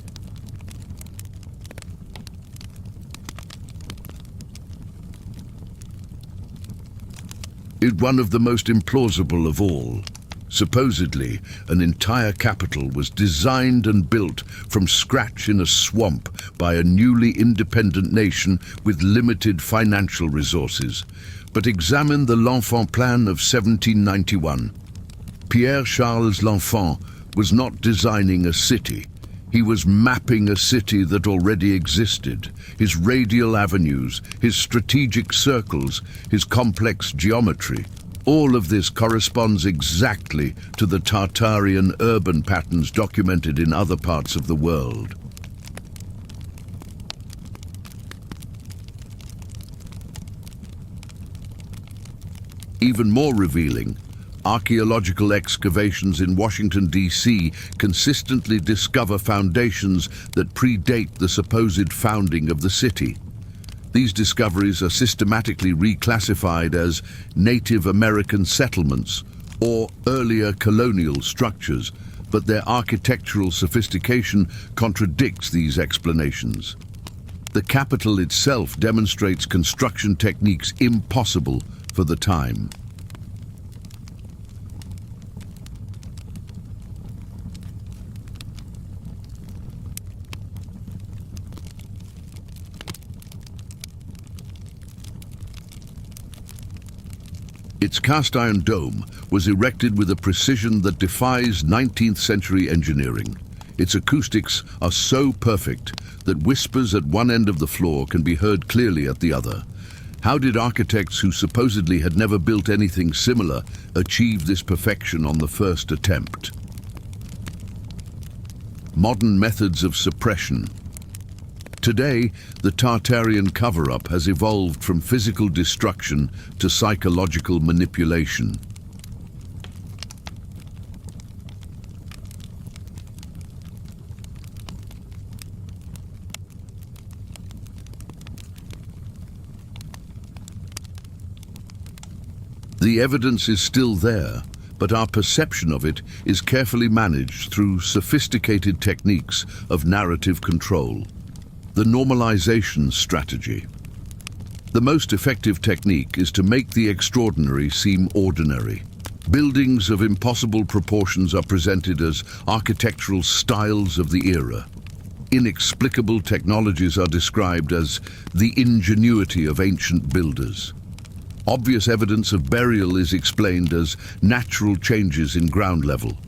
is one of the most implausible of all. Supposedly, an entire capital was designed and built from scratch in a swamp by a newly independent nation with limited financial resources. But examine the L'Enfant Plan of 1791. Pierre-Charles L'Enfant was not designing a city. He was mapping a city that already existed. His radial avenues, his strategic circles, his complex geometry. All of this corresponds exactly to the Tartarian urban patterns documented in other parts of the world. Even more revealing, archaeological excavations in Washington, D.C. consistently discover foundations that predate the supposed founding of the city. These discoveries are systematically reclassified as Native American settlements or earlier colonial structures, but their architectural sophistication contradicts these explanations. The Capitol itself demonstrates construction techniques impossible for the time. Its cast-iron dome was erected with a precision that defies 19th century engineering. Its acoustics are so perfect that whispers at one end of the floor can be heard clearly at the other. How did architects who supposedly had never built anything similar achieve this perfection on the first attempt? Modern methods of suppression. Today, the Tartarian cover-up has evolved from physical destruction to psychological manipulation. The evidence is still there, but our perception of it is carefully managed through sophisticated techniques of narrative control. The normalization strategy. The most effective technique is to make the extraordinary seem ordinary. Buildings of impossible proportions are presented as architectural styles of the era. Inexplicable technologies are described as the ingenuity of ancient builders. Obvious evidence of burial is explained as natural changes in ground level.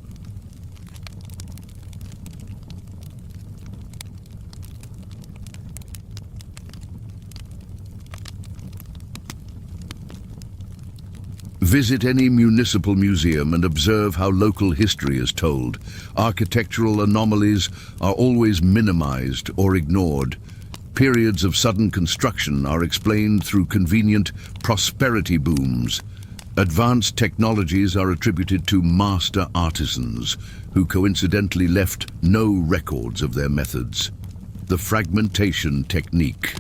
Visit any municipal museum and observe how local history is told. Architectural anomalies are always minimized or ignored. Periods of sudden construction are explained through convenient prosperity booms. Advanced technologies are attributed to master artisans, who coincidentally left no records of their methods. The fragmentation technique.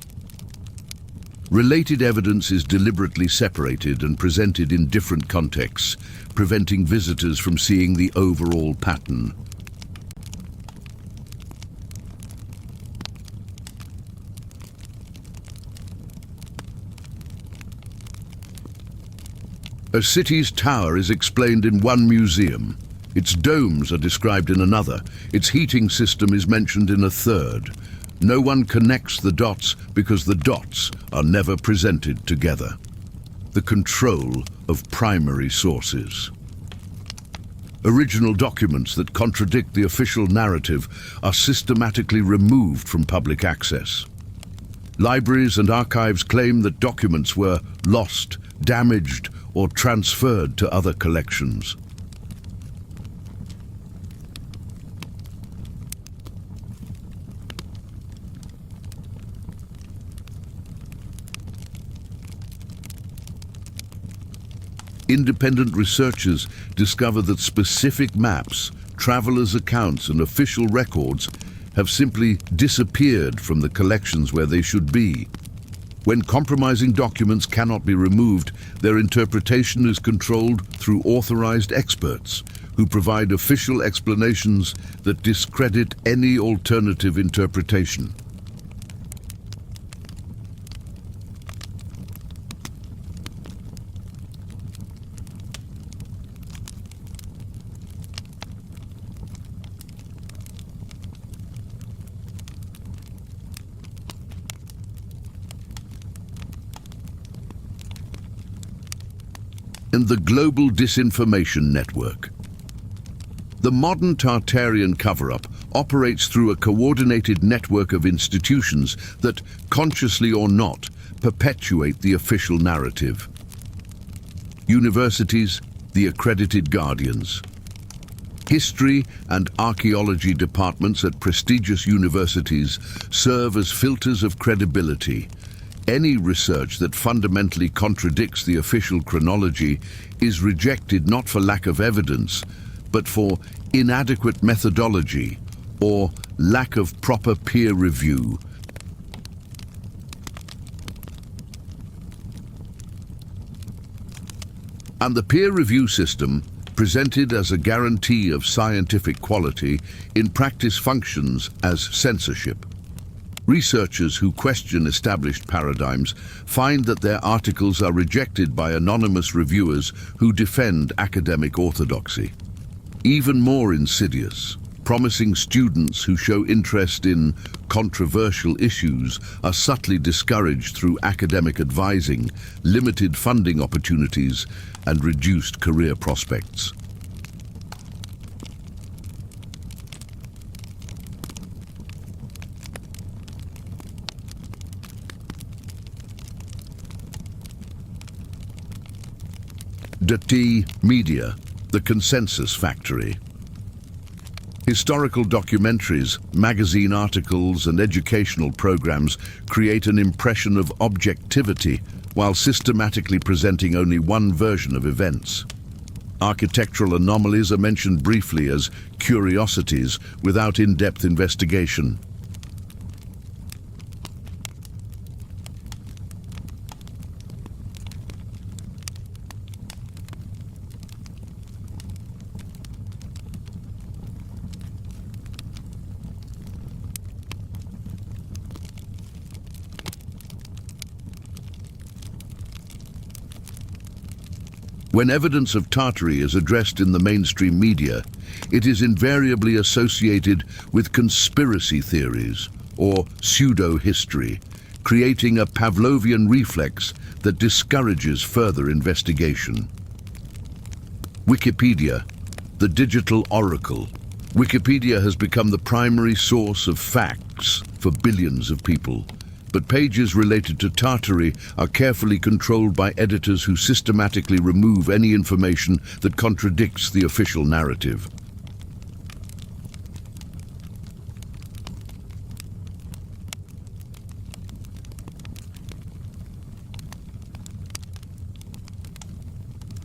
Related evidence is deliberately separated and presented in different contexts, preventing visitors from seeing the overall pattern. A city's tower is explained in one museum. Its domes are described in another. Its heating system is mentioned in a third. No one connects the dots because the dots are never presented together. The control of primary sources. Original documents that contradict the official narrative are systematically removed from public access. Libraries and archives claim that documents were lost, damaged, or transferred to other collections. Independent researchers discover that specific maps, travelers' accounts, and official records have simply disappeared from the collections where they should be. When compromising documents cannot be removed, their interpretation is controlled through authorized experts who provide official explanations that discredit any alternative interpretation. And the global disinformation network. The modern Tartarian cover-up operates through a coordinated network of institutions that, consciously or not, perpetuate the official narrative. Universities, the accredited guardians. History and archaeology departments at prestigious universities serve as filters of credibility. Any research that fundamentally contradicts the official chronology is rejected not for lack of evidence, but for inadequate methodology or lack of proper peer review. And the peer review system, presented as a guarantee of scientific quality, in practice functions as censorship. Researchers who question established paradigms find that their articles are rejected by anonymous reviewers who defend academic orthodoxy. Even more insidious, Promising students who show interest in controversial issues are subtly discouraged through academic advising, limited funding opportunities, and reduced career prospects. Media, the consensus factory. Historical documentaries, magazine articles, and educational programs create an impression of objectivity while systematically presenting only one version of events. Architectural anomalies are mentioned briefly as curiosities without in-depth investigation. When evidence of Tartary is addressed in the mainstream media, it is invariably associated with conspiracy theories or pseudo-history, creating a Pavlovian reflex that discourages further investigation. Wikipedia, the digital oracle. Wikipedia has become the primary source of facts for billions of people. But pages related to Tartary are carefully controlled by editors who systematically remove any information that contradicts the official narrative.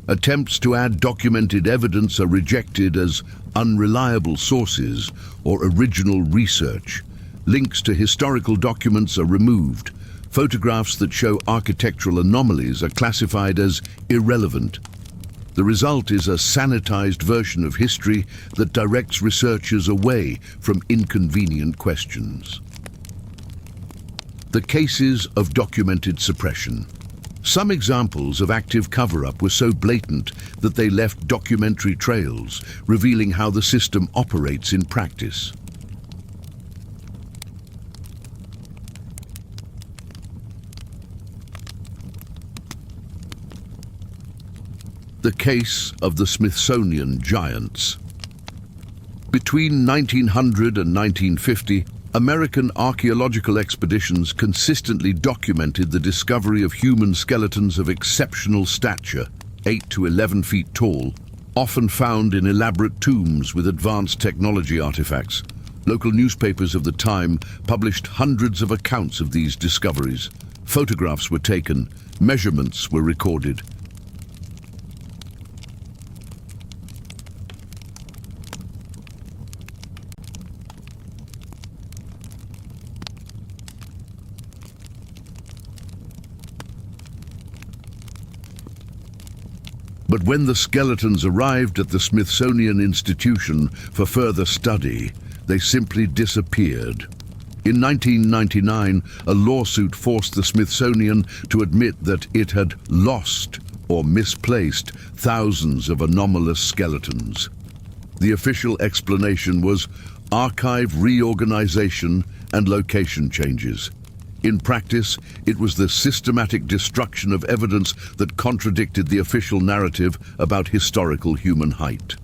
Attempts to add documented evidence are rejected as unreliable sources or original research. Links to historical documents are removed. Photographs that show architectural anomalies are classified as irrelevant. The result is a sanitized version of history that directs researchers away from inconvenient questions. The cases of documented suppression. Some examples of active cover-up were so blatant that they left documentary trails, revealing how the system operates in practice. The case of the Smithsonian giants. Between 1900 and 1950, American archaeological expeditions consistently documented the discovery of human skeletons of exceptional stature, 8 to 11 feet tall, often found in elaborate tombs with advanced technology artifacts. Local newspapers of the time published hundreds of accounts of these discoveries. Photographs were taken, measurements were recorded. But when the skeletons arrived at the Smithsonian Institution for further study, they simply disappeared. In 1999, a lawsuit forced the Smithsonian to admit that it had lost or misplaced thousands of anomalous skeletons. The official explanation was archive reorganization and location changes. In practice, it was the systematic destruction of evidence that contradicted the official narrative about historical human height.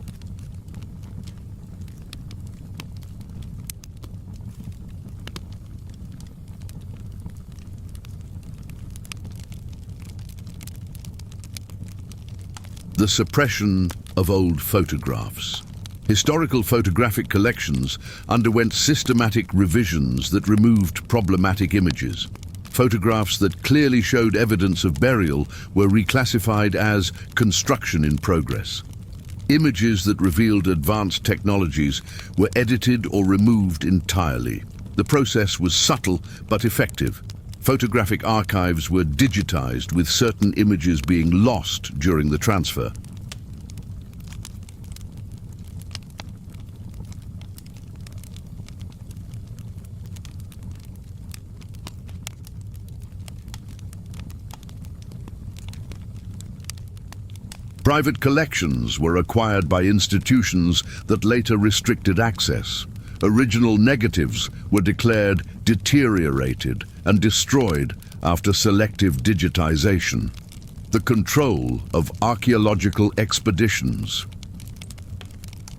The suppression of old photographs. Historical photographic collections underwent systematic revisions that removed problematic images. Photographs that clearly showed evidence of burial were reclassified as construction in progress. Images that revealed advanced technologies were edited or removed entirely. The process was subtle but effective. Photographic archives were digitized, with certain images being lost during the transfer. Private collections were acquired by institutions that later restricted access. Original negatives were declared deteriorated and destroyed after selective digitization. The control of archaeological expeditions.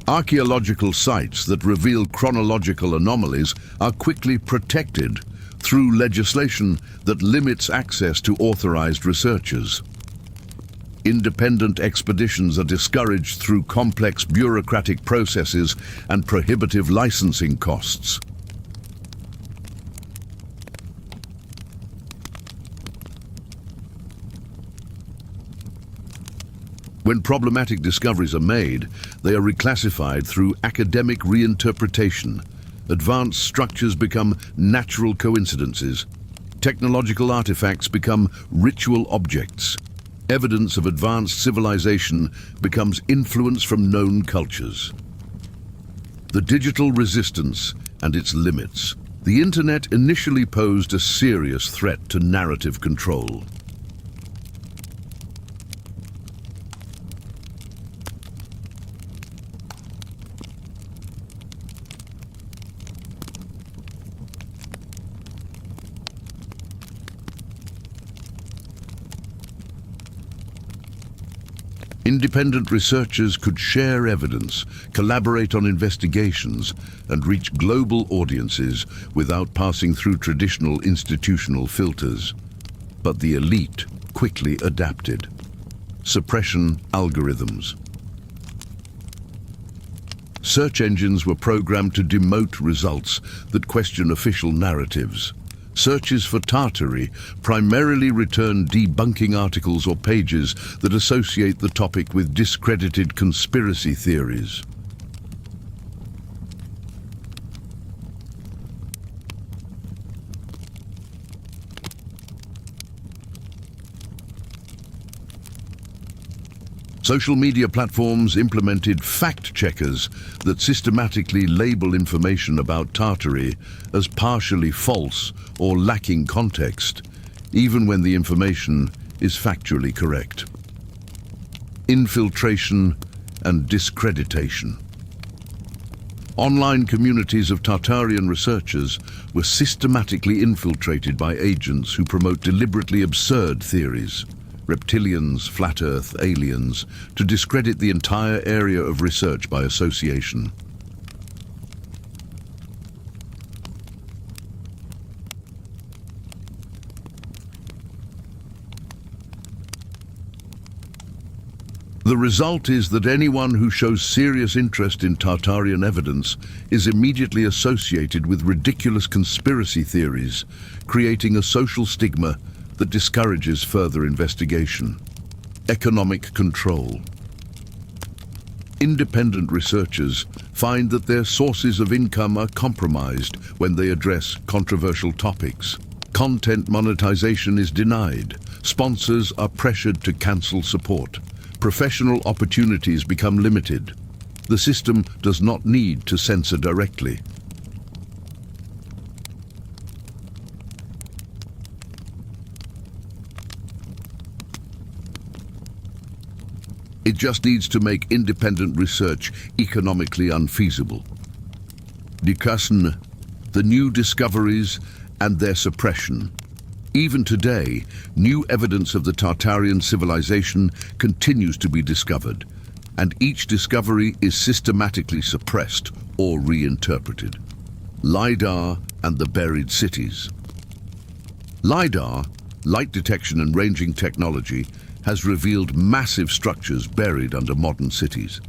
Archaeological sites that reveal chronological anomalies are quickly protected through legislation that limits access to authorized researchers. Independent expeditions are discouraged through complex bureaucratic processes and prohibitive licensing costs. When problematic discoveries are made, they are reclassified through academic reinterpretation. Advanced structures become natural coincidences. Technological artifacts become ritual objects. Evidence of advanced civilization becomes influence from known cultures. The digital resistance and its limits. The internet initially posed a serious threat to narrative control. Independent researchers could share evidence, collaborate on investigations, and reach global audiences without passing through traditional institutional filters. But the elite quickly adapted. Suppression algorithms. Search engines were programmed to demote results that question official narratives. Searches for Tartaria primarily return debunking articles or pages that associate the topic with discredited conspiracy theories. Social media platforms implemented fact-checkers that systematically label information about Tartaria as partially false or lacking context, even when the information is factually correct. Infiltration and discreditation. Online communities of Tartarian researchers were systematically infiltrated by agents who promote deliberately absurd theories. Reptilians, flat Earth, aliens, to discredit the entire area of research by association. The result is that anyone who shows serious interest in Tartarian evidence is immediately associated with ridiculous conspiracy theories, creating a social stigma that discourages further investigation. Economic control. Independent researchers find that their sources of income are compromised when they address controversial topics. Content monetization is denied. Sponsors are pressured to cancel support. Professional opportunities become limited. The system does not need to censor directly. It just needs to make independent research economically unfeasible. The new discoveries and their suppression. Even today, new evidence of the Tartarian civilization continues to be discovered, and each discovery is systematically suppressed or reinterpreted. LiDAR and the buried cities. LiDAR, light detection and ranging technology, has revealed massive structures buried under modern cities.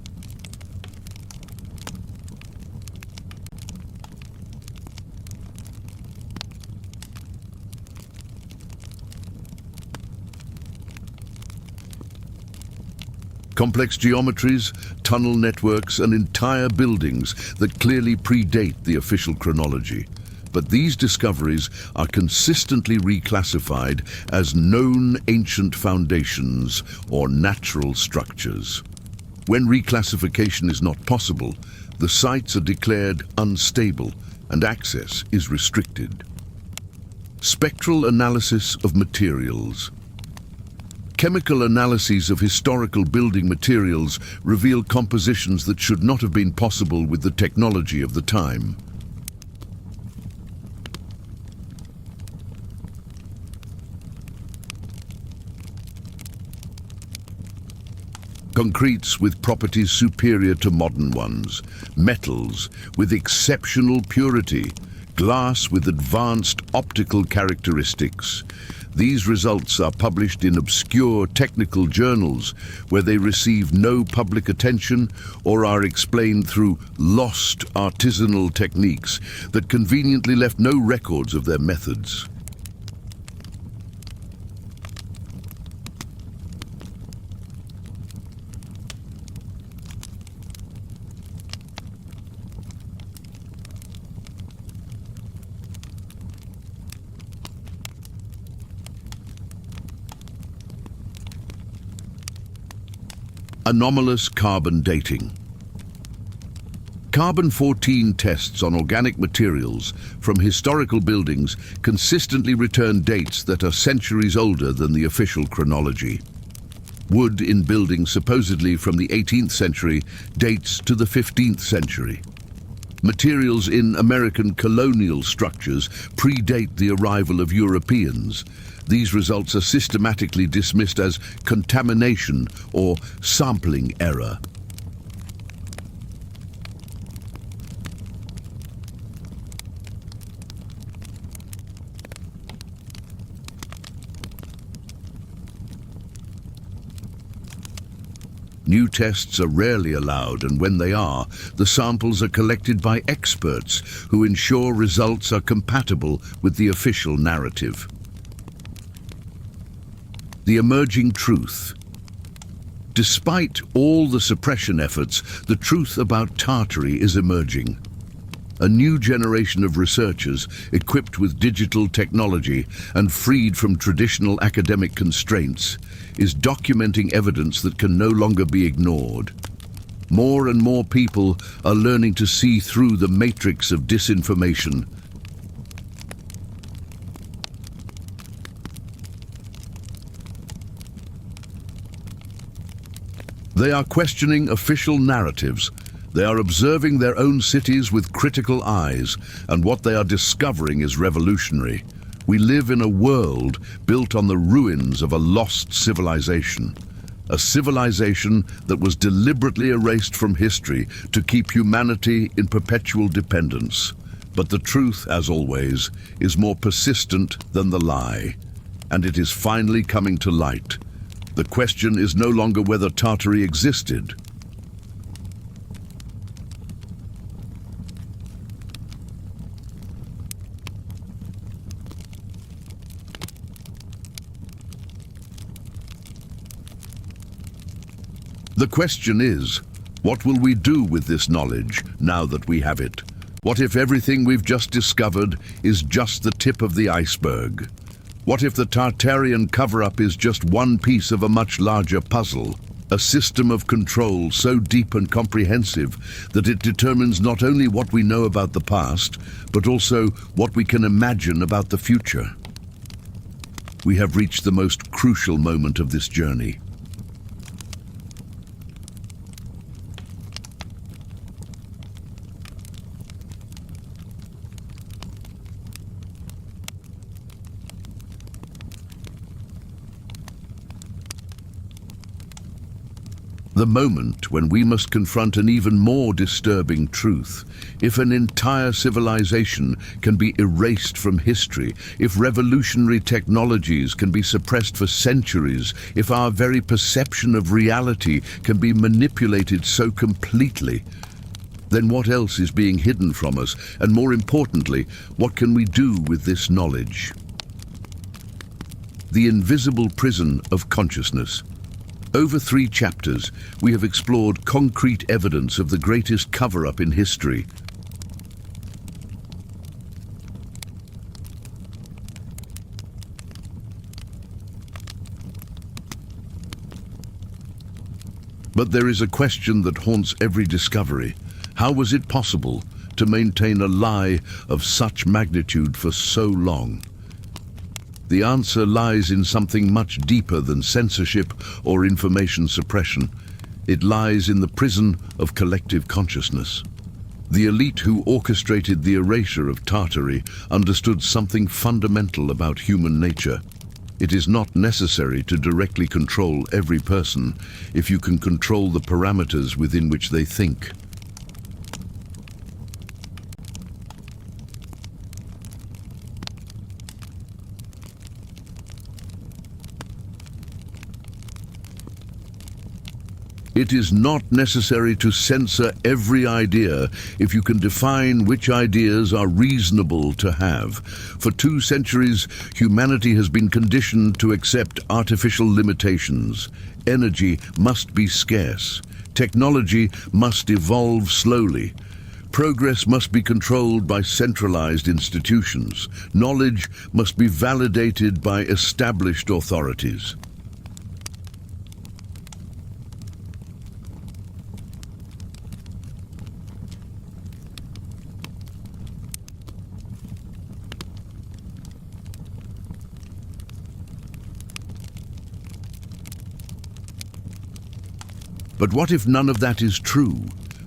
Complex geometries, tunnel networks, and entire buildings that clearly predate the official chronology. But these discoveries are consistently reclassified as known ancient foundations or natural structures. When reclassification is not possible, the sites are declared unstable and access is restricted. Spectral analysis of materials. Chemical analyses of historical building materials reveal compositions that should not have been possible with the technology of the time. Concretes with properties superior to modern ones, metals with exceptional purity, glass with advanced optical characteristics. These results are published in obscure technical journals where they receive no public attention or are explained through lost artisanal techniques that conveniently left no records of their methods. Anomalous carbon dating. Carbon-14 tests on organic materials from historical buildings consistently return dates that are centuries older than the official chronology. Wood in buildings supposedly from the 18th century dates to the 15th century. Materials in American colonial structures predate the arrival of Europeans. These results are systematically dismissed as contamination or sampling error. New tests are rarely allowed, and when they are, the samples are collected by experts who ensure results are compatible with the official narrative. The emerging truth. Despite all the suppression efforts, the truth about Tartary is emerging. A new generation of researchers, equipped with digital technology and freed from traditional academic constraints, is documenting evidence that can no longer be ignored. More and more people are learning to see through the matrix of disinformation. They are questioning official narratives. They are observing their own cities with critical eyes, and what they are discovering is revolutionary. We live in a world built on the ruins of a lost civilization. A civilization that was deliberately erased from history to keep humanity in perpetual dependence. But the truth, as always, is more persistent than the lie, and it is finally coming to light. The question is no longer whether Tartary existed. The question is, what will we do with this knowledge now that we have it? What if everything we've just discovered is just the tip of the iceberg? What if the Tartarian cover-up is just one piece of a much larger puzzle? A system of control so deep and comprehensive that it determines not only what we know about the past, but also what we can imagine about the future. We have reached the most crucial moment of this journey. The moment when we must confront an even more disturbing truth. If an entire civilization can be erased from history, if revolutionary technologies can be suppressed for centuries, if our very perception of reality can be manipulated so completely, then what else is being hidden from us? And more importantly, what can we do with this knowledge? The invisible prison of consciousness. Over 3 chapters, we have explored concrete evidence of the greatest cover-up in history. But there is a question that haunts every discovery. How was it possible to maintain a lie of such magnitude for so long? The answer lies in something much deeper than censorship or information suppression. It lies in the prison of collective consciousness. The elite who orchestrated the erasure of Tartary understood something fundamental about human nature. It is not necessary to directly control every person if you can control the parameters within which they think. It is not necessary to censor every idea if you can define which ideas are reasonable to have. For 2 centuries, humanity has been conditioned to accept artificial limitations. Energy must be scarce. Technology must evolve slowly. Progress must be controlled by centralized institutions. Knowledge must be validated by established authorities. But what if none of that is true?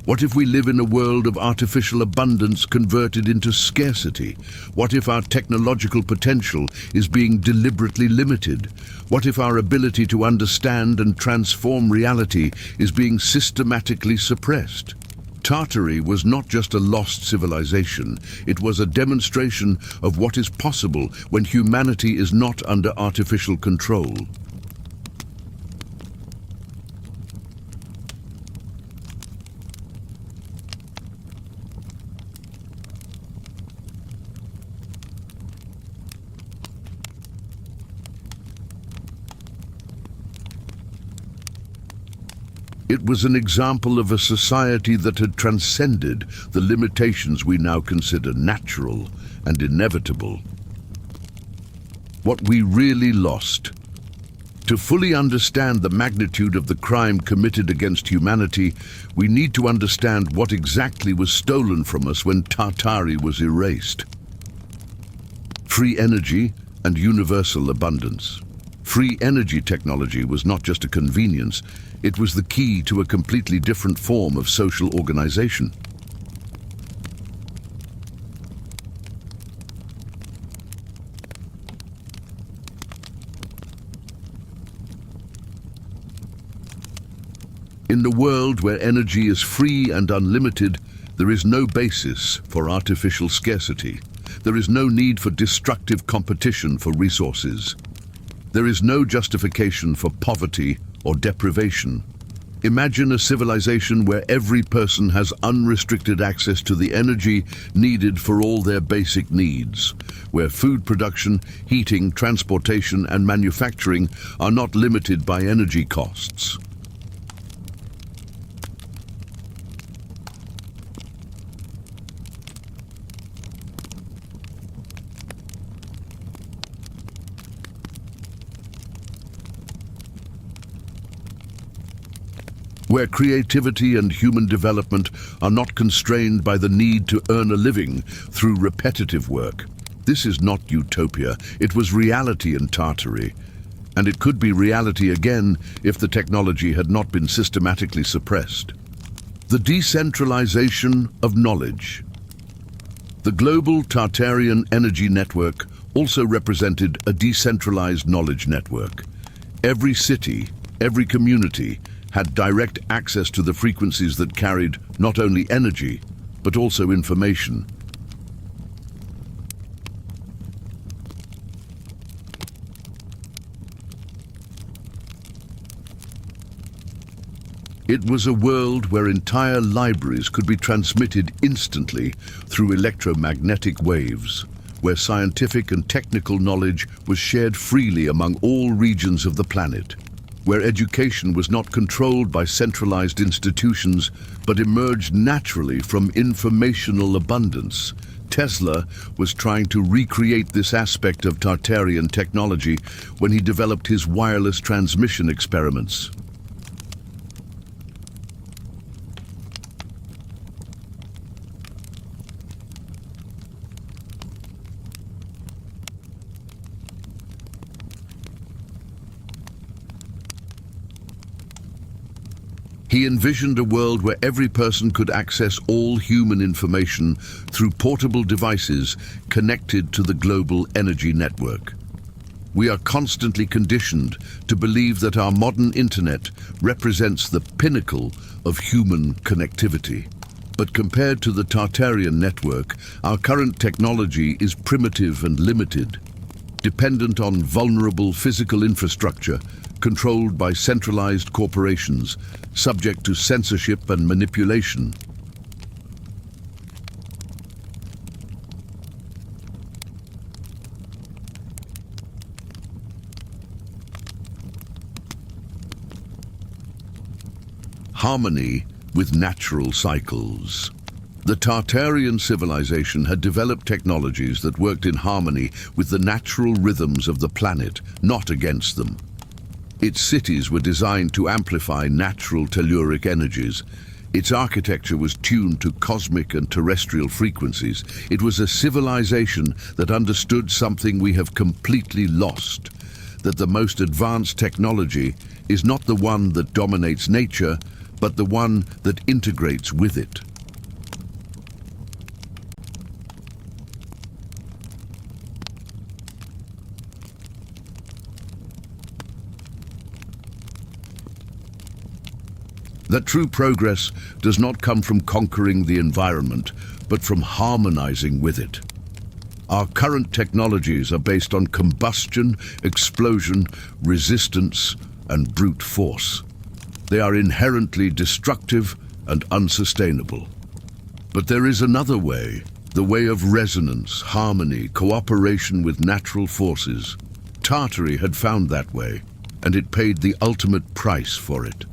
What if we live in a world of artificial abundance converted into scarcity? What if our technological potential is being deliberately limited? What if our ability to understand and transform reality is being systematically suppressed? Tartary was not just a lost civilization, it was a demonstration of what is possible when humanity is not under artificial control. It was an example of a society that had transcended the limitations we now consider natural and inevitable. What we really lost. To fully understand the magnitude of the crime committed against humanity, we need to understand what exactly was stolen from us when Tartary was erased. Free energy and universal abundance. Free energy technology was not just a convenience, it was the key to a completely different form of social organization. In the world where energy is free and unlimited, there is no basis for artificial scarcity. There is no need for destructive competition for resources. There is no justification for poverty or deprivation. Imagine a civilization where every person has unrestricted access to the energy needed for all their basic needs, where food production, heating, transportation, and manufacturing are not limited by energy costs. Where creativity and human development are not constrained by the need to earn a living through repetitive work. This is not utopia, it was reality in Tartary. And it could be reality again if the technology had not been systematically suppressed. The decentralization of knowledge. The global Tartarian energy network also represented a decentralized knowledge network. Every city, every community, had direct access to the frequencies that carried not only energy, but also information. It was a world where entire libraries could be transmitted instantly through electromagnetic waves, where scientific and technical knowledge was shared freely among all regions of the planet, where education was not controlled by centralized institutions, but emerged naturally from informational abundance. Tesla was trying to recreate this aspect of Tartarian technology when he developed his wireless transmission experiments. He envisioned a world where every person could access all human information through portable devices connected to the global energy network. We are constantly conditioned to believe that our modern internet represents the pinnacle of human connectivity. But compared to the Tartarian network, our current technology is primitive and limited, dependent on vulnerable physical infrastructure controlled by centralized corporations, subject to censorship and manipulation. Harmony with natural cycles. The Tartarian civilization had developed technologies that worked in harmony with the natural rhythms of the planet, not against them. Its cities were designed to amplify natural telluric energies. Its architecture was tuned to cosmic and terrestrial frequencies. It was a civilization that understood something we have completely lost, that the most advanced technology is not the one that dominates nature, but the one that integrates with it. That true progress does not come from conquering the environment, but from harmonizing with it. Our current technologies are based on combustion, explosion, resistance, and brute force. They are inherently destructive and unsustainable. But there is another way, the way of resonance, harmony, cooperation with natural forces. Tartary had found that way, and it paid the ultimate price for it.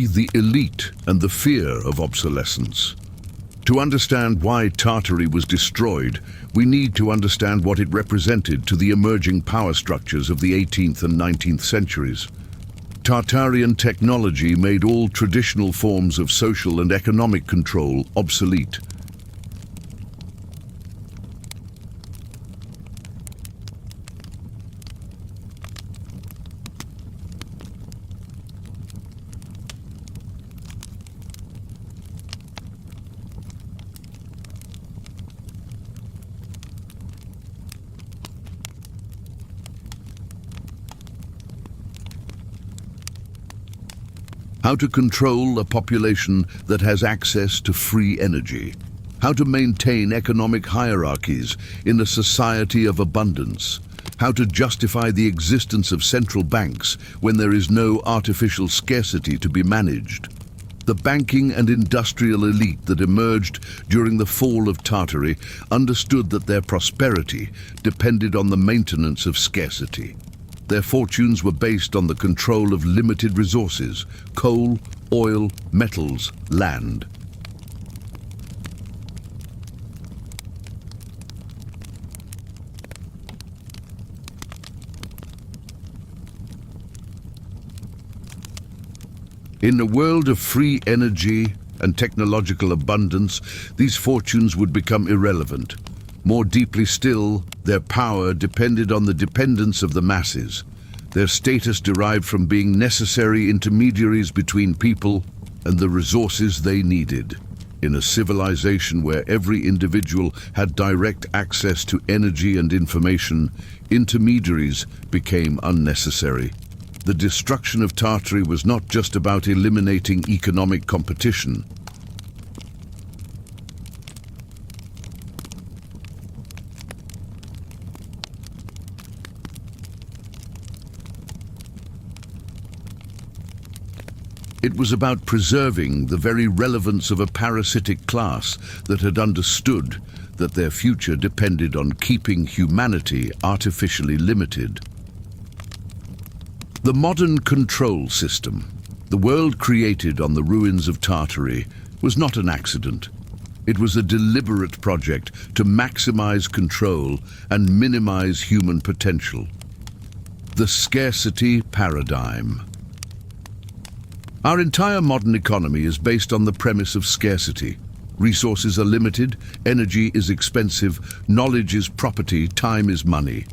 The elite and the fear of obsolescence. To understand why Tartary was destroyed, we need to understand what it represented to the emerging power structures of the 18th and 19th centuries. Tartarian technology made all traditional forms of social and economic control obsolete. How to control a population that has access to free energy. How to maintain economic hierarchies in a society of abundance. How to justify the existence of central banks when there is no artificial scarcity to be managed. The banking and industrial elite that emerged during the fall of Tartary understood that their prosperity depended on the maintenance of scarcity. Their fortunes were based on the control of limited resources: coal, oil, metals, land. In a world of free energy and technological abundance, these fortunes would become irrelevant. More deeply still, their power depended on the dependence of the masses. Their status derived from being necessary intermediaries between people and the resources they needed. In a civilization where every individual had direct access to energy and information, intermediaries became unnecessary. The destruction of Tartary was not just about eliminating economic competition. It was about preserving the very relevance of a parasitic class that had understood that their future depended on keeping humanity artificially limited. The modern control system, the world created on the ruins of Tartary, was not an accident. It was a deliberate project to maximize control and minimize human potential. The scarcity paradigm. Our entire modern economy is based on the premise of scarcity. Resources are limited, energy is expensive, knowledge is property, time is money.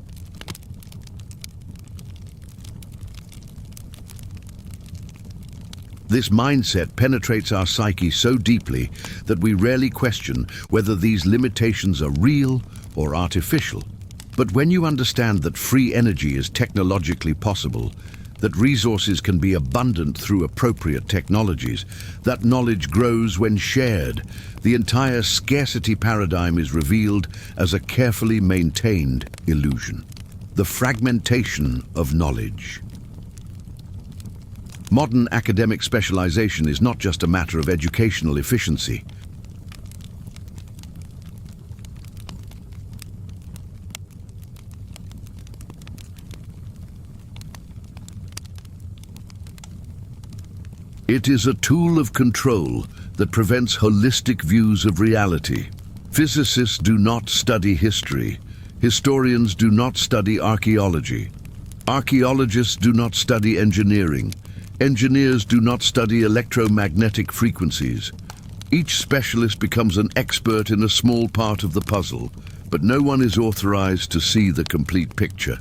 This mindset penetrates our psyche so deeply that we rarely question whether these limitations are real or artificial. But when you understand that free energy is technologically possible, that resources can be abundant through appropriate technologies, that knowledge grows when shared, the entire scarcity paradigm is revealed as a carefully maintained illusion. The fragmentation of knowledge. Modern academic specialization is not just a matter of educational efficiency. It is a tool of control that prevents holistic views of reality. Physicists do not study history. Historians do not study archaeology. Archaeologists do not study engineering. Engineers do not study electromagnetic frequencies. Each specialist becomes an expert in a small part of the puzzle, but no one is authorized to see the complete picture.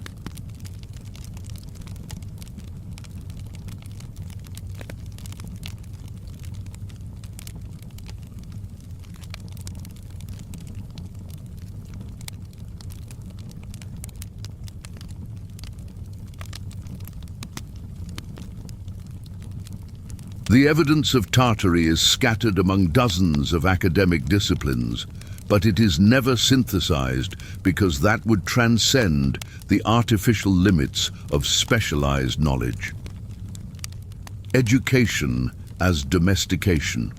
The evidence of Tartaria is scattered among dozens of academic disciplines, but it is never synthesized because that would transcend the artificial limits of specialized knowledge. Education as domestication.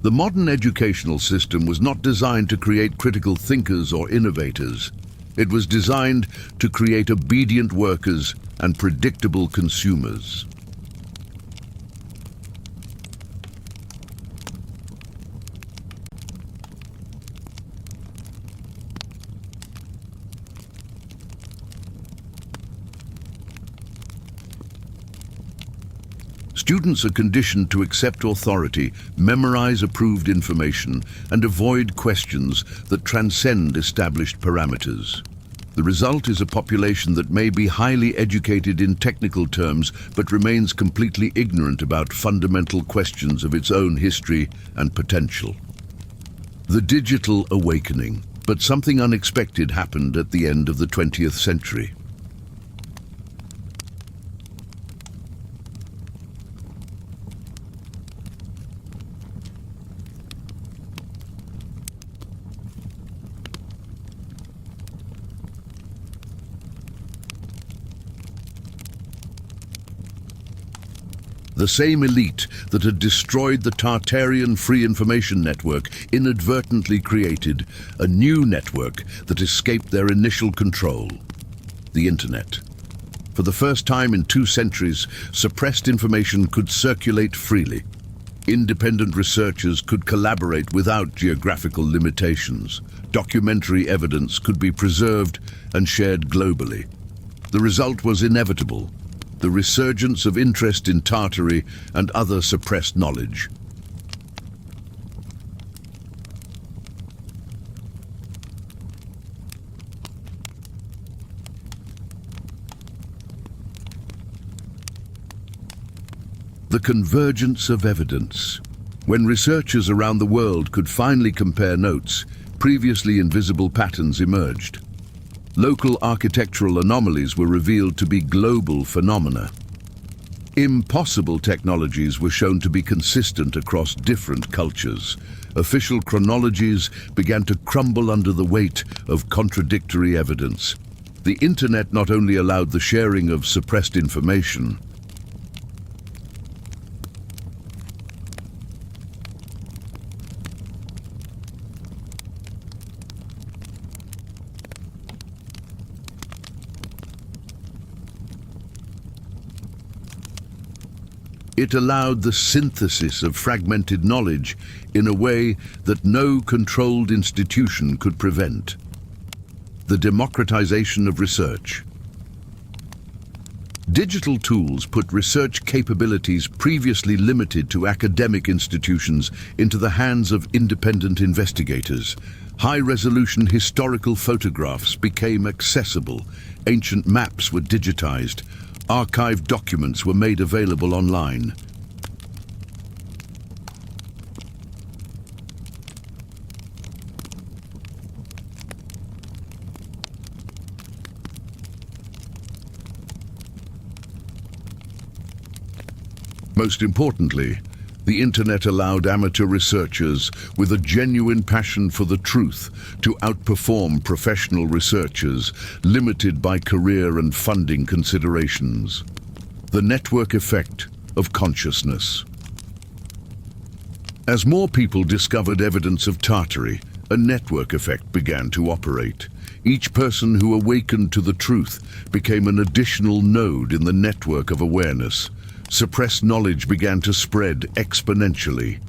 The modern educational system was not designed to create critical thinkers or innovators. It was designed to create obedient workers and predictable consumers. Students are conditioned to accept authority, memorize approved information, and avoid questions that transcend established parameters. The result is a population that may be highly educated in technical terms, but remains completely ignorant about fundamental questions of its own history and potential. The digital awakening. But something unexpected happened at the end of the 20th century. The same elite that had destroyed the Tartarian free information network inadvertently created a new network that escaped their initial control: the Internet. For the first time in 2 centuries, suppressed information could circulate freely. Independent researchers could collaborate without geographical limitations. Documentary evidence could be preserved and shared globally. The result was inevitable: the resurgence of interest in Tartary and other suppressed knowledge. The convergence of evidence. When researchers around the world could finally compare notes, previously invisible patterns emerged. Local architectural anomalies were revealed to be global phenomena. Impossible technologies were shown to be consistent across different cultures. Official chronologies began to crumble under the weight of contradictory evidence. The Internet not only allowed the sharing of suppressed information, it allowed the synthesis of fragmented knowledge in a way that no controlled institution could prevent. The democratization of research. Digital tools put research capabilities previously limited to academic institutions into the hands of independent investigators. High-resolution historical photographs became accessible. Ancient maps were digitized. Archived documents were made available online. Most importantly, the internet allowed amateur researchers with a genuine passion for the truth to outperform professional researchers limited by career and funding considerations. The network effect of consciousness. As more people discovered evidence of Tartary, a network effect began to operate. Each person who awakened to the truth became an additional node in the network of awareness. Suppressed knowledge began to spread exponentially.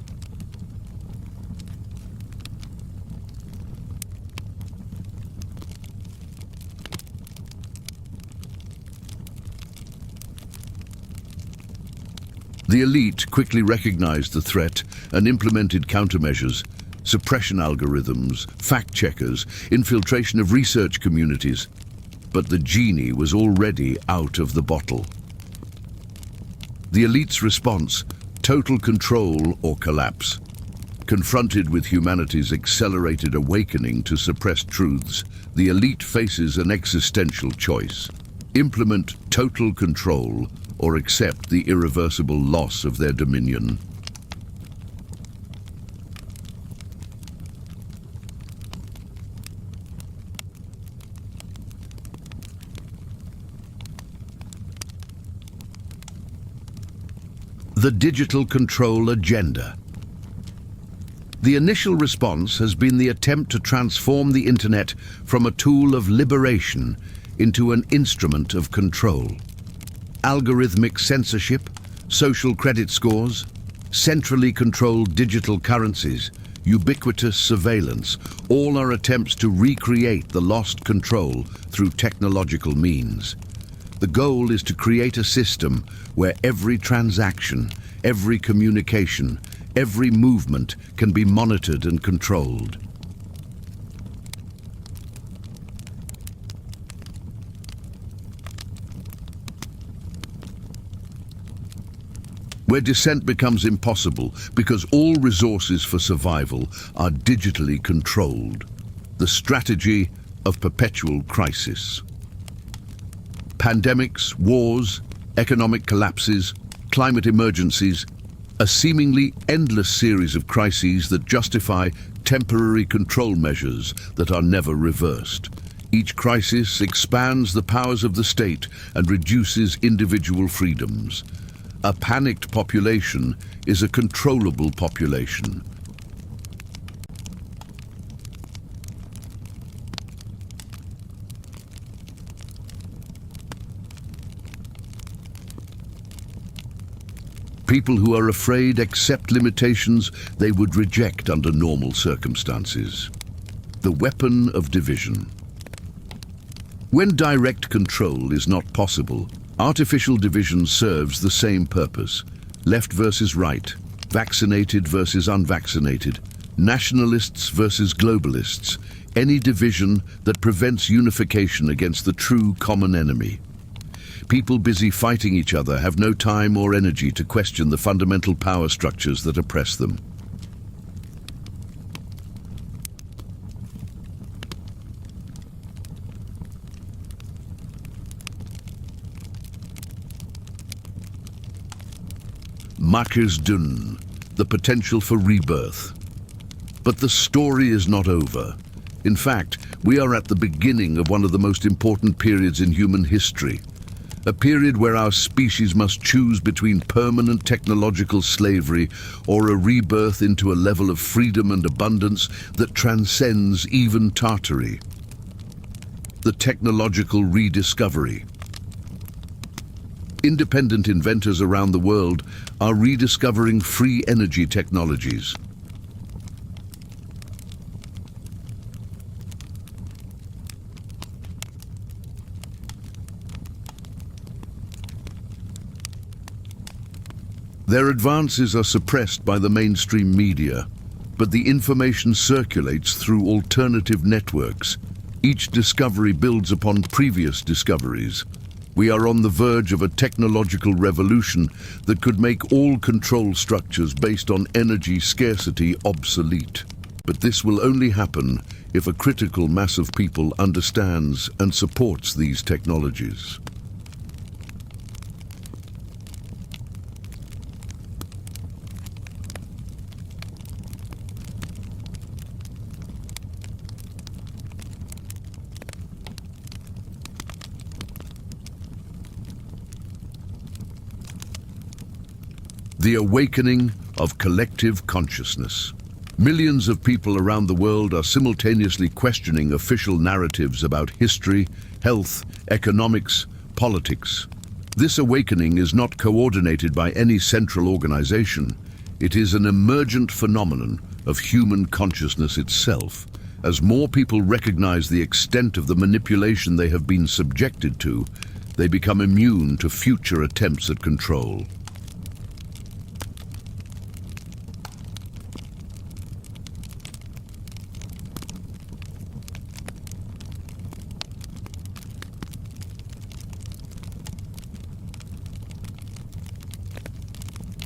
The elite quickly recognized the threat and implemented countermeasures, suppression algorithms, fact-checkers, infiltration of research communities. But the genie was already out of the bottle. The elite's response: total control or collapse. Confronted with humanity's accelerated awakening to suppressed truths, the elite faces an existential choice: implement total control or accept the irreversible loss of their dominion. The digital control agenda. The initial response has been the attempt to transform the internet from a tool of liberation into an instrument of control. Algorithmic censorship, social credit scores, centrally controlled digital currencies, ubiquitous surveillance, all are attempts to recreate the lost control through technological means. The goal is to create a system where every transaction, every communication, every movement can be monitored and controlled. Where dissent becomes impossible because all resources for survival are digitally controlled. The strategy of perpetual crisis. Pandemics, wars, economic collapses, climate emergencies, a seemingly endless series of crises that justify temporary control measures that are never reversed. Each crisis expands the powers of the state and reduces individual freedoms. A panicked population is a controllable population. People who are afraid accept limitations they would reject under normal circumstances. The weapon of division. When direct control is not possible, artificial division serves the same purpose. Left versus right, vaccinated versus unvaccinated, nationalists versus globalists, any division that prevents unification against the true common enemy. People busy fighting each other have no time or energy to question the fundamental power structures that oppress them. Dun, the potential for rebirth. But the story is not over. In fact, we are at the beginning of one of the most important periods in human history. A period where our species must choose between permanent technological slavery or a rebirth into a level of freedom and abundance that transcends even Tartary. The technological rediscovery. Independent inventors around the world are rediscovering free energy technologies. Their advances are suppressed by the mainstream media, but the information circulates through alternative networks. Each discovery builds upon previous discoveries. We are on the verge of a technological revolution that could make all control structures based on energy scarcity obsolete. But this will only happen if a critical mass of people understands and supports these technologies. The awakening of collective consciousness. Millions of people around the world are simultaneously questioning official narratives about history, health, economics, politics. This awakening is not coordinated by any central organization. It is an emergent phenomenon of human consciousness itself. As more people recognize the extent of the manipulation they have been subjected to, they become immune to future attempts at control.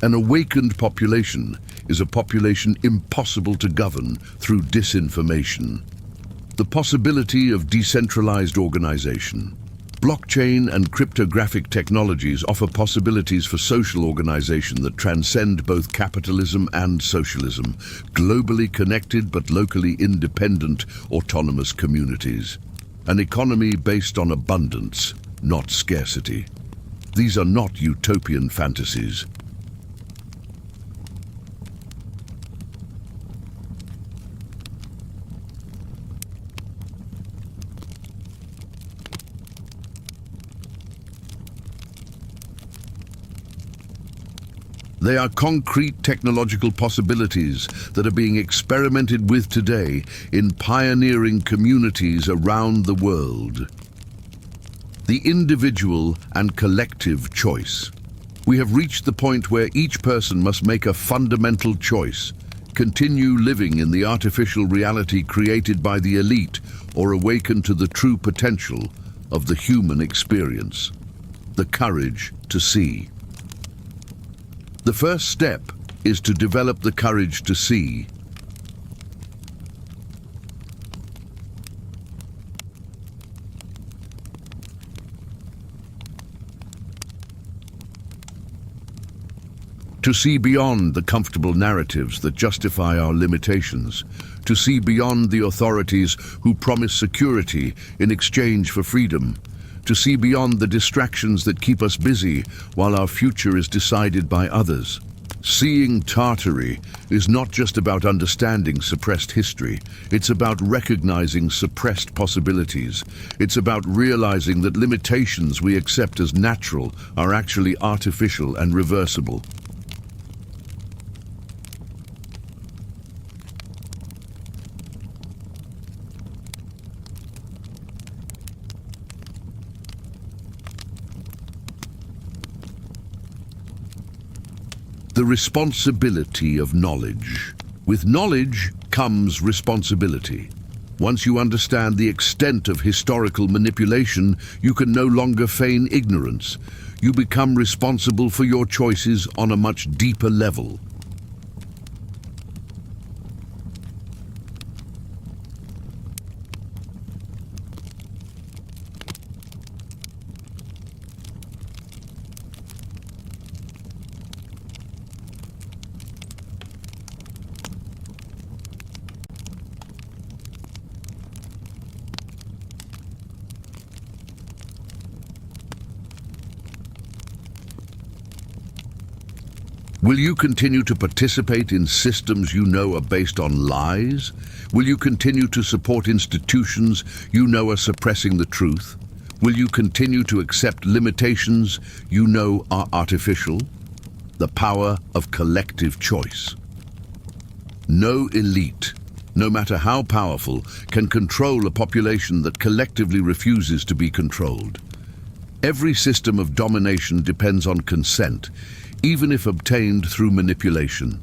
An awakened population is a population impossible to govern through disinformation. The possibility of decentralized organization. Blockchain and cryptographic technologies offer possibilities for social organization that transcend both capitalism and socialism, globally connected but locally independent autonomous communities. An economy based on abundance, not scarcity. These are not utopian fantasies. They are concrete technological possibilities that are being experimented with today in pioneering communities around the world. The individual and collective choice. We have reached the point where each person must make a fundamental choice: continue living in the artificial reality created by the elite, or awaken to the true potential of the human experience. The courage to see. The first step is to develop the courage to see. To see beyond the comfortable narratives that justify our limitations. To see beyond the authorities who promise security in exchange for freedom. To see beyond the distractions that keep us busy while our future is decided by others. Seeing Tartaria is not just about understanding suppressed history. It's about recognizing suppressed possibilities. It's about realizing that limitations we accept as natural are actually artificial and reversible. The responsibility of knowledge. With knowledge comes responsibility. Once you understand the extent of historical manipulation, you can no longer feign ignorance. You become responsible for your choices on a much deeper level. Will you continue to participate in systems you know are based on lies? Will you continue to support institutions you know are suppressing the truth? Will you continue to accept limitations you know are artificial? The power of collective choice. No elite, no matter how powerful, can control a population that collectively refuses to be controlled. Every system of domination depends on consent. even if obtained through manipulation.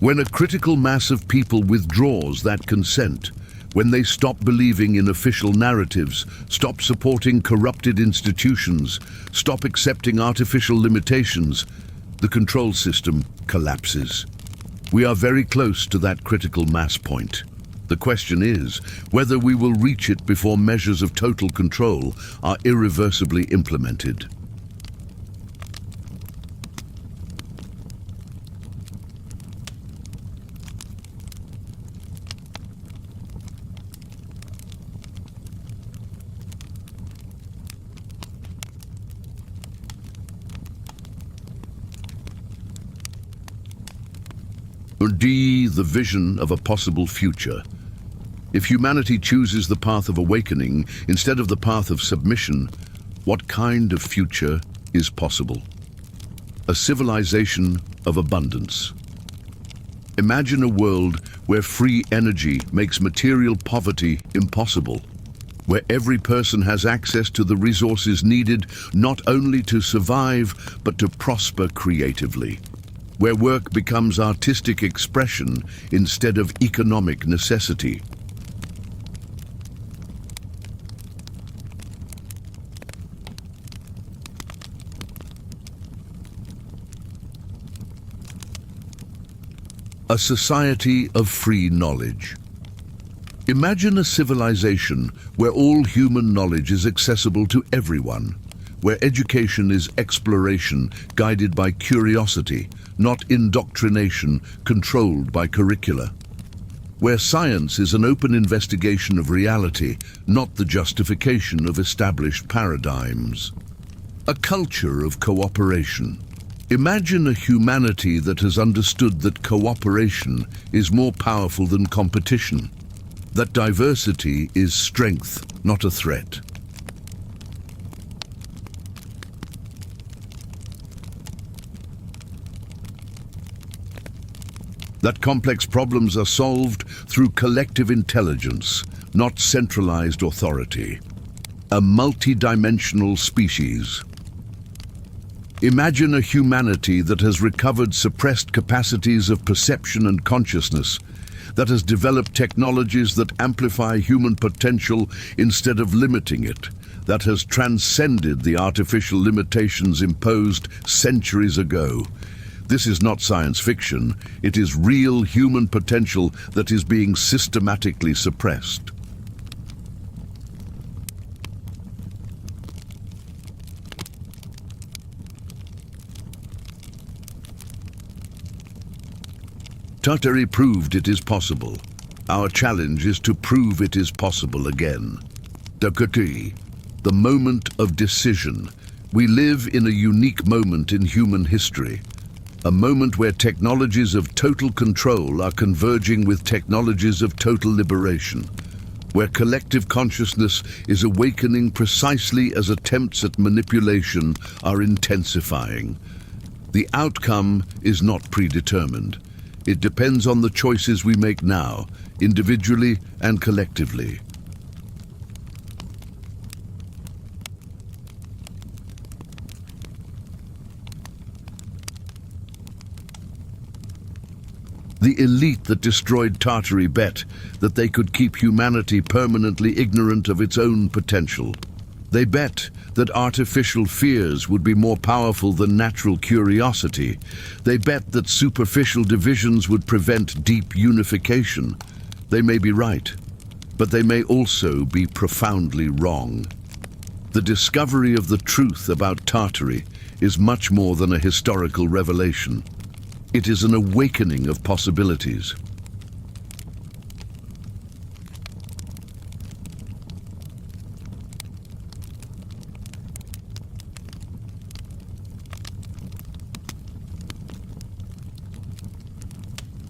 When a critical mass of people withdraws that consent, when they stop believing in official narratives, stop supporting corrupted institutions, stop accepting artificial limitations, the control system collapses. We are very close to that critical mass point. The question is whether we will reach it before measures of total control are irreversibly implemented. D, the vision of a possible future. If humanity chooses the path of awakening instead of the path of submission, what kind of future is possible? A civilization of abundance. Imagine a world where free energy makes material poverty impossible, where every person has access to the resources needed not only to survive but to prosper creatively, where work becomes artistic expression instead of economic necessity. A society of free knowledge. Imagine a civilization where all human knowledge is accessible to everyone, where education is exploration guided by curiosity, not indoctrination controlled by curricula, where science is an open investigation of reality, not the justification of established paradigms. A culture of cooperation. Imagine a humanity that has understood that cooperation is more powerful than competition, that diversity is strength, not a threat. That complex problems are solved through collective intelligence, not centralized authority. A multi-dimensional species. Imagine a humanity that has recovered suppressed capacities of perception and consciousness, that has developed technologies that amplify human potential instead of limiting it, that has transcended the artificial limitations imposed centuries ago. This is not science fiction, it is real human potential that is being systematically suppressed. Tartaria proved it is possible. Our challenge is to prove it is possible again. The moment of decision. We live in a unique moment in human history. A moment where technologies of total control are converging with technologies of total liberation, where collective consciousness is awakening precisely as attempts at manipulation are intensifying. The outcome is not predetermined. It depends on the choices we make now, individually and collectively. The elite that destroyed Tartaria bet that they could keep humanity permanently ignorant of its own potential. They bet that artificial fears would be more powerful than natural curiosity. They bet that superficial divisions would prevent deep unification. They may be right, but they may also be profoundly wrong. The discovery of the truth about Tartaria is much more than a historical revelation. It is an awakening of possibilities.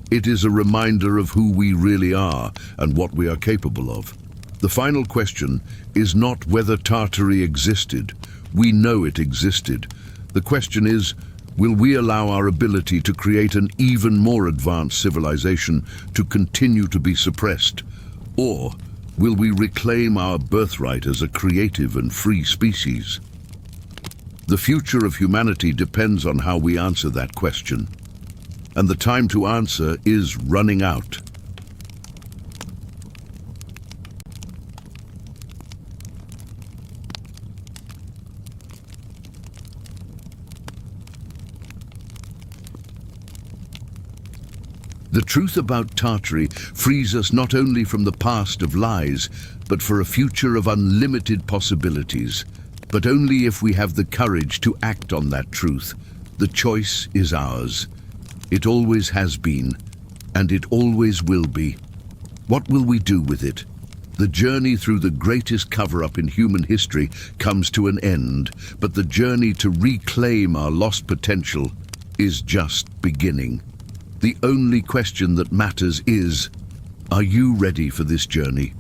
It is a reminder of who we really are and what we are capable of. The final question is not whether Tartaria existed. We know it existed. The question is, Will we allow our ability to create an even more advanced civilization to continue to be suppressed? Or will we reclaim our birthright as a creative and free species? The future of humanity depends on how we answer that question. And the time to answer is running out. The truth about Tartary frees us not only from the past of lies, but for a future of unlimited possibilities. But only if we have the courage to act on that truth. The choice is ours. It always has been, and it always will be. What will we do with it? The journey through the greatest cover-up in human history comes to an end, but the journey to reclaim our lost potential is just beginning. The only question that matters is, are you ready for this journey?